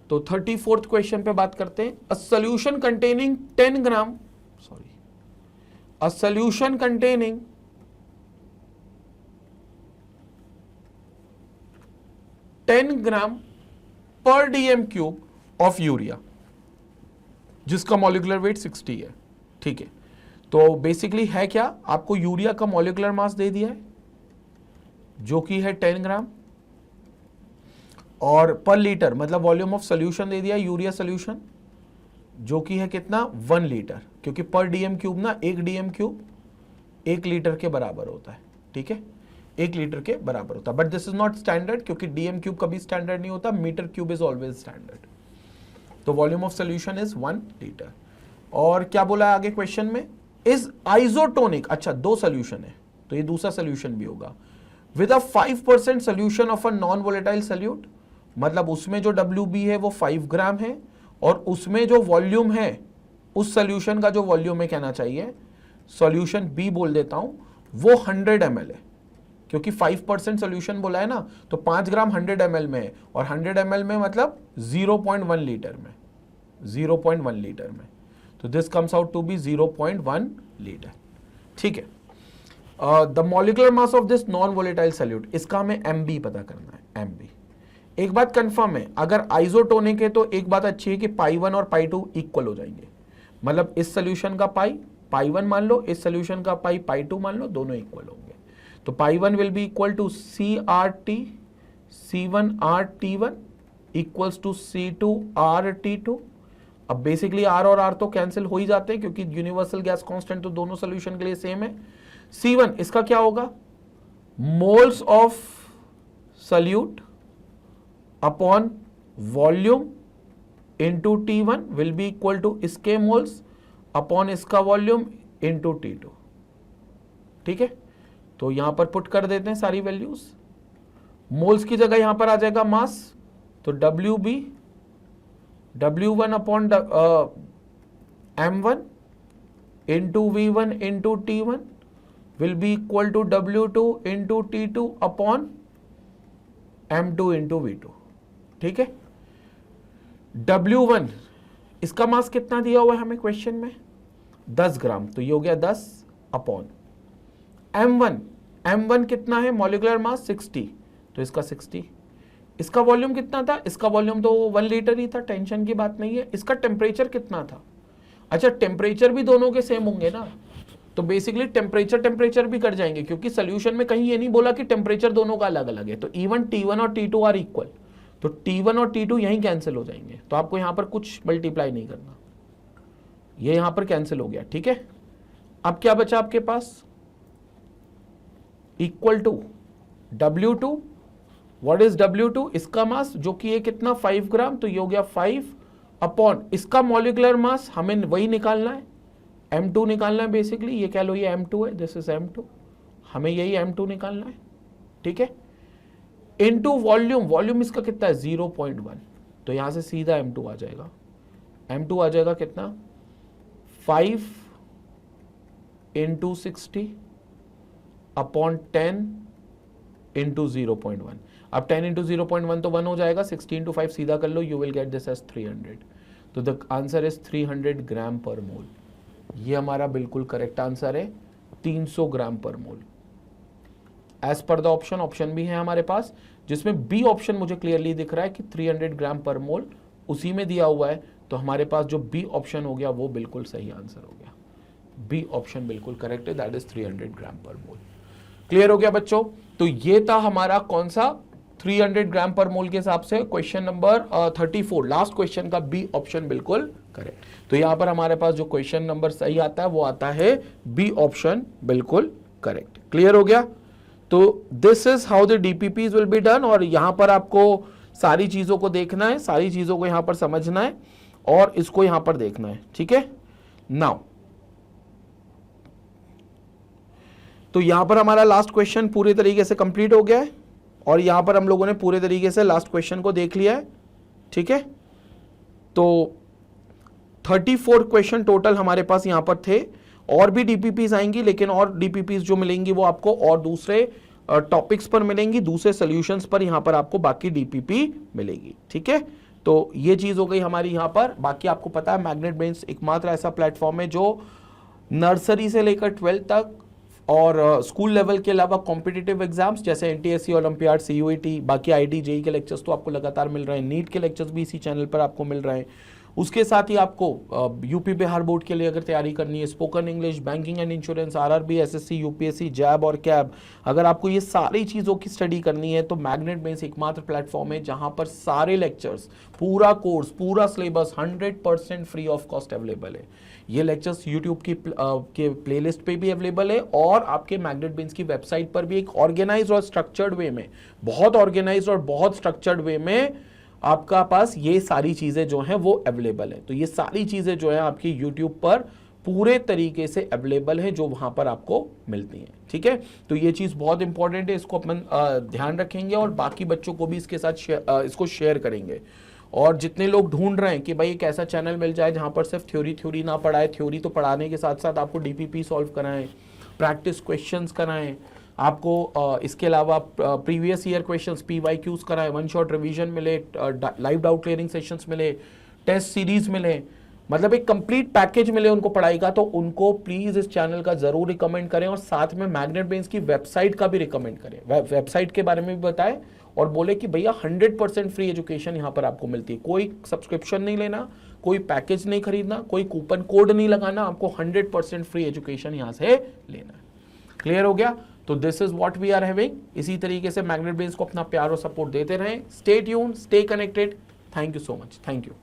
Speaker 1: तो 34th क्वेश्चन पे बात करते हैं। A solution containing 10 gram, sorry, a solution containing 10 gram पर DM क्यूब ऑफ यूरिया, जिसका मॉलिक्यूलर वेट 60 है। ठीक है, तो बेसिकली है क्या, आपको यूरिया का मॉलिक्यूलर मास दे दिया है जो कि है 10 ग्राम, और पर लीटर मतलब वॉल्यूम ऑफ सोल्यूशन दे दिया यूरिया सोल्यूशन, जो कि है कितना 1 लीटर, क्योंकि पर DM क्यूब ना 1 DM क्यूब 1 लीटर के बराबर होता है। ठीक है, 1 लीटर के बराबर होता है, but this is not standard, क्योंकि DM क्यूब कभी स्टैंडर्ड नहीं होता, metre cube is always standard. तो volume of solution is 1 litre. और क्या बोला है आगे क्वेश्चन में, इज आइसोटोनिक। अच्छा, 2 सोल्यूशन है, तो ये दूसरा सोल्यूशन भी होगा। With a 5% solution of a non volatile solute, मतलब उसमें जो WB है वो 5 ग्राम है, और उसमें जो वॉल्यूम है, उस सोल्यूशन का जो वॉल्यूम है कहना चाहिए, सॉल्यूशन B बोल देता हूं, वो 100 ml है, क्योंकि 5% सोल्यूशन बोला है ना, तो 5 ग्राम 100 ml में है, और 100 ml में मतलब 0.1 लीटर में, 0.1 लीटर में, तो this comes out to be 0.1 litre. ठीक है, the molecular mass of this non volatile solute, इसका हमें MB पता करना है, MB। एक बात कंफर्म है, अगर आइसोटोनिक है तो एक बात अच्छी है कि पाई 1 और पाई 2 इक्वल हो जाएंगे, मतलब इस सोल्यूशन का पाई 1 मान लो, इस सोल्यूशन का पाई 2 मान लो, दोनों इक्वल होंगे। तो pi 1 will be equal to CRT C1RT1 equals to C2RT2 अब बेसिकली आर और आर तो कैंसिल हो ही जाते हैं क्योंकि यूनिवर्सल गैस कांस्टेंट तो दोनों सोल्यूशन के लिए सेम है। C1 इसका क्या होगा, moles of solute upon volume into T1 will be equal to इसके मोल्स अपॉन इसका वॉल्यूम इंटू T2। ठीक है, तो यहां पर पुट कर देते हैं सारी वैल्यूज। मोल्स की जगह यहां पर आ जाएगा मास, तो WB W1 upon M1 into V1 into T1 will be equal to W2 into T2 upon M2 into V2। ठीक है, W1 इसका मास कितना दिया हुआ है हमें क्वेश्चन में, 10 ग्राम, तो ये हो गया 10 अपॉन M1 कितना है, मॉलिक्यूलर मास 60, तो इसका 60। इसका वॉल्यूम कितना था, इसका वॉल्यूम तो 1 लीटर ही था, टेंशन की बात नहीं है। इसका टेम्परेचर कितना था, अच्छा टेम्परेचर भी दोनों के सेम होंगे ना, तो बेसिकली टेम्परेचर भी कर जाएंगे क्योंकि सोल्यूशन में कहीं ये नहीं बोला कि टेम्परेचर दोनों का अलग अलग है। तो इवन T1 और T2 आर इक्वल, तो T1 और T2 यहीं कैंसिल हो जाएंगे, तो आपको यहां पर कुछ मल्टीप्लाई नहीं करना, ये यहां पर कैंसिल हो गया। ठीक है, अब क्या बचा आपके पास, equal to W2, what is W2, इसका मास जो कि ये कितना 5 ग्राम, तो ये हो गया 5 अपॉन इसका मॉलिक्यूलर मास हमें वही निकालना है, M2 निकालना है बेसिकली, ये कह लो ये M2 है, दिस इज M2, हमें यही M2 निकालना है। ठीक है, इनटू वॉल्यूम, वॉल्यूम इसका कितना है 0.1, तो यहां से सीधा M2 आ जाएगा, M2 आ जाएगा कितना 5 इंटू 60 अपॉन 10 इंटू 0.1। अब 10 इंटू 0.1 तो 1 हो जाएगा, 60 इंटू 5 सीधा कर लो, you will get this as 300, तो the answer is 300 gram per मोल। ये हमारा बिल्कुल करेक्ट आंसर है, 300 gram per mole as per the option. Option भी है हमारे पास जिसमें बी ऑप्शन मुझे क्लियरली दिख रहा है कि 300 ग्राम पर मोल उसी में दिया हुआ है, तो हमारे पास जो बी ऑप्शन हो गया वो बिल्कुल सही आंसर हो गया, बी ऑप्शन बिल्कुल करेक्ट है, that is 300 gram per mole. Clear हो गया बच्चों, तो ये था हमारा कौन सा 300 ग्राम पर मोल के हिसाब से क्वेश्चन नंबर 34, लास्ट क्वेश्चन का बी ऑप्शन बिल्कुल करेक्ट। तो यहां पर हमारे पास जो क्वेश्चन नंबर सही आता है वो आता है बी ऑप्शन बिल्कुल करेक्ट। क्लियर हो गया, तो this is how the DPPs will be done, और यहां पर आपको सारी चीजों को देखना है, सारी चीजों को यहां पर समझना है और इसको यहां पर देखना है। ठीक है, नाउ तो यहां पर हमारा लास्ट क्वेश्चन पूरे तरीके से कंप्लीट हो गया है और यहां पर हम लोगों ने पूरे तरीके से लास्ट क्वेश्चन को देख लिया है। ठीक है, तो 34 क्वेश्चन टोटल हमारे पास यहां पर थे, और भी डीपीपीज आएंगी, लेकिन और डीपीपीज जो मिलेंगी वो आपको और दूसरे टॉपिक्स पर मिलेंगी, दूसरे सॉल्यूशंस पर यहां पर आपको बाकी डीपीपी मिलेगी। ठीक है, तो ये चीज हो गई हमारी यहां पर। बाकी आपको पता है मैग्नेट ब्रेन्स एकमात्र ऐसा प्लेटफॉर्म है जो नर्सरी से लेकर 12th तक और स्कूल लेवल के अलावा कॉम्पिटिटिव एग्जाम्स जैसे एनटीएससी, ओलंपियाड, सीयूईटी, बाकी आईडी जेई के लेक्चर्स तो आपको लगातार मिल रहे हैं, नीट के लेक्चर्स भी इसी चैनल पर आपको मिल रहे हैं। उसके साथ ही आपको यूपी बिहार बोर्ड के लिए अगर तैयारी करनी है, spoken English, banking and insurance, RRB, SSC, UPSC, जैब और कैब, अगर आपको ये सारी चीज़ों की स्टडी करनी है तो मैग्नेट ब्रेन्स एकमात्र प्लेटफॉर्म है जहां पर सारे लेक्चर्स, पूरा कोर्स, पूरा syllabus 100% free of cost available है। ये लेक्चर्स यूट्यूब के प्लेलिस्ट पे भी अवेलेबल है और आपके मैग्नेट ब्रेन्स की वेबसाइट पर भी एक ऑर्गेनाइज्ड और स्ट्रक्चर्ड वे में, बहुत ऑर्गेनाइज्ड और बहुत स्ट्रक्चर्ड वे में आपका पास ये सारी चीजें जो हैं वो अवेलेबल है। तो ये सारी चीजें जो है आपकी यूट्यूब पर पूरे तरीके से अवेलेबल है जो वहां पर आपको मिलती हैं। ठीक है, तो ये चीज बहुत इंपॉर्टेंट है, इसको अपन ध्यान रखेंगे और बाकी बच्चों को भी इसके साथ इसको शेयर करेंगे। और जितने लोग ढूंढ रहे हैं कि भाई एक ऐसा चैनल मिल जाए जहां पर सिर्फ थ्योरी ना पढ़ाए, थ्योरी तो पढ़ाने के साथ साथ आपको डीपीपी सॉल्व कराएं, प्रैक्टिस क्वेश्चंस कराएं, आपको इसके अलावा प्रीवियस ईयर क्वेश्चंस PYQs कराएं, वन शॉट रिवीजन मिले, लाइव डाउट क्लियरिंग सेशंस मिले, टेस्ट सीरीज मिले, मतलब एक कंप्लीट पैकेज मिले उनको पढ़ाई का, तो उनको प्लीज इस चैनल का जरूर रिकमेंड करें और साथ में मैग्नेट ब्रेन्स की वेबसाइट का भी रिकमेंड करें, वेबसाइट के बारे में भी बताएं और बोले कि भैया 100% फ्री एजुकेशन यहाँ पर आपको मिलती है, कोई सब्सक्रिप्शन नहीं लेना, कोई पैकेज नहीं खरीदना, कोई कूपन कोड नहीं लगाना, आपको 100% फ्री एजुकेशन यहाँ से लेना है। क्लियर हो गया, तो this is what we are having. इसी तरीके से मैग्नेट ब्रेन्स को अपना प्यार और सपोर्ट देते रहें। Stay tuned, stay connected. Thank you so much, thank you.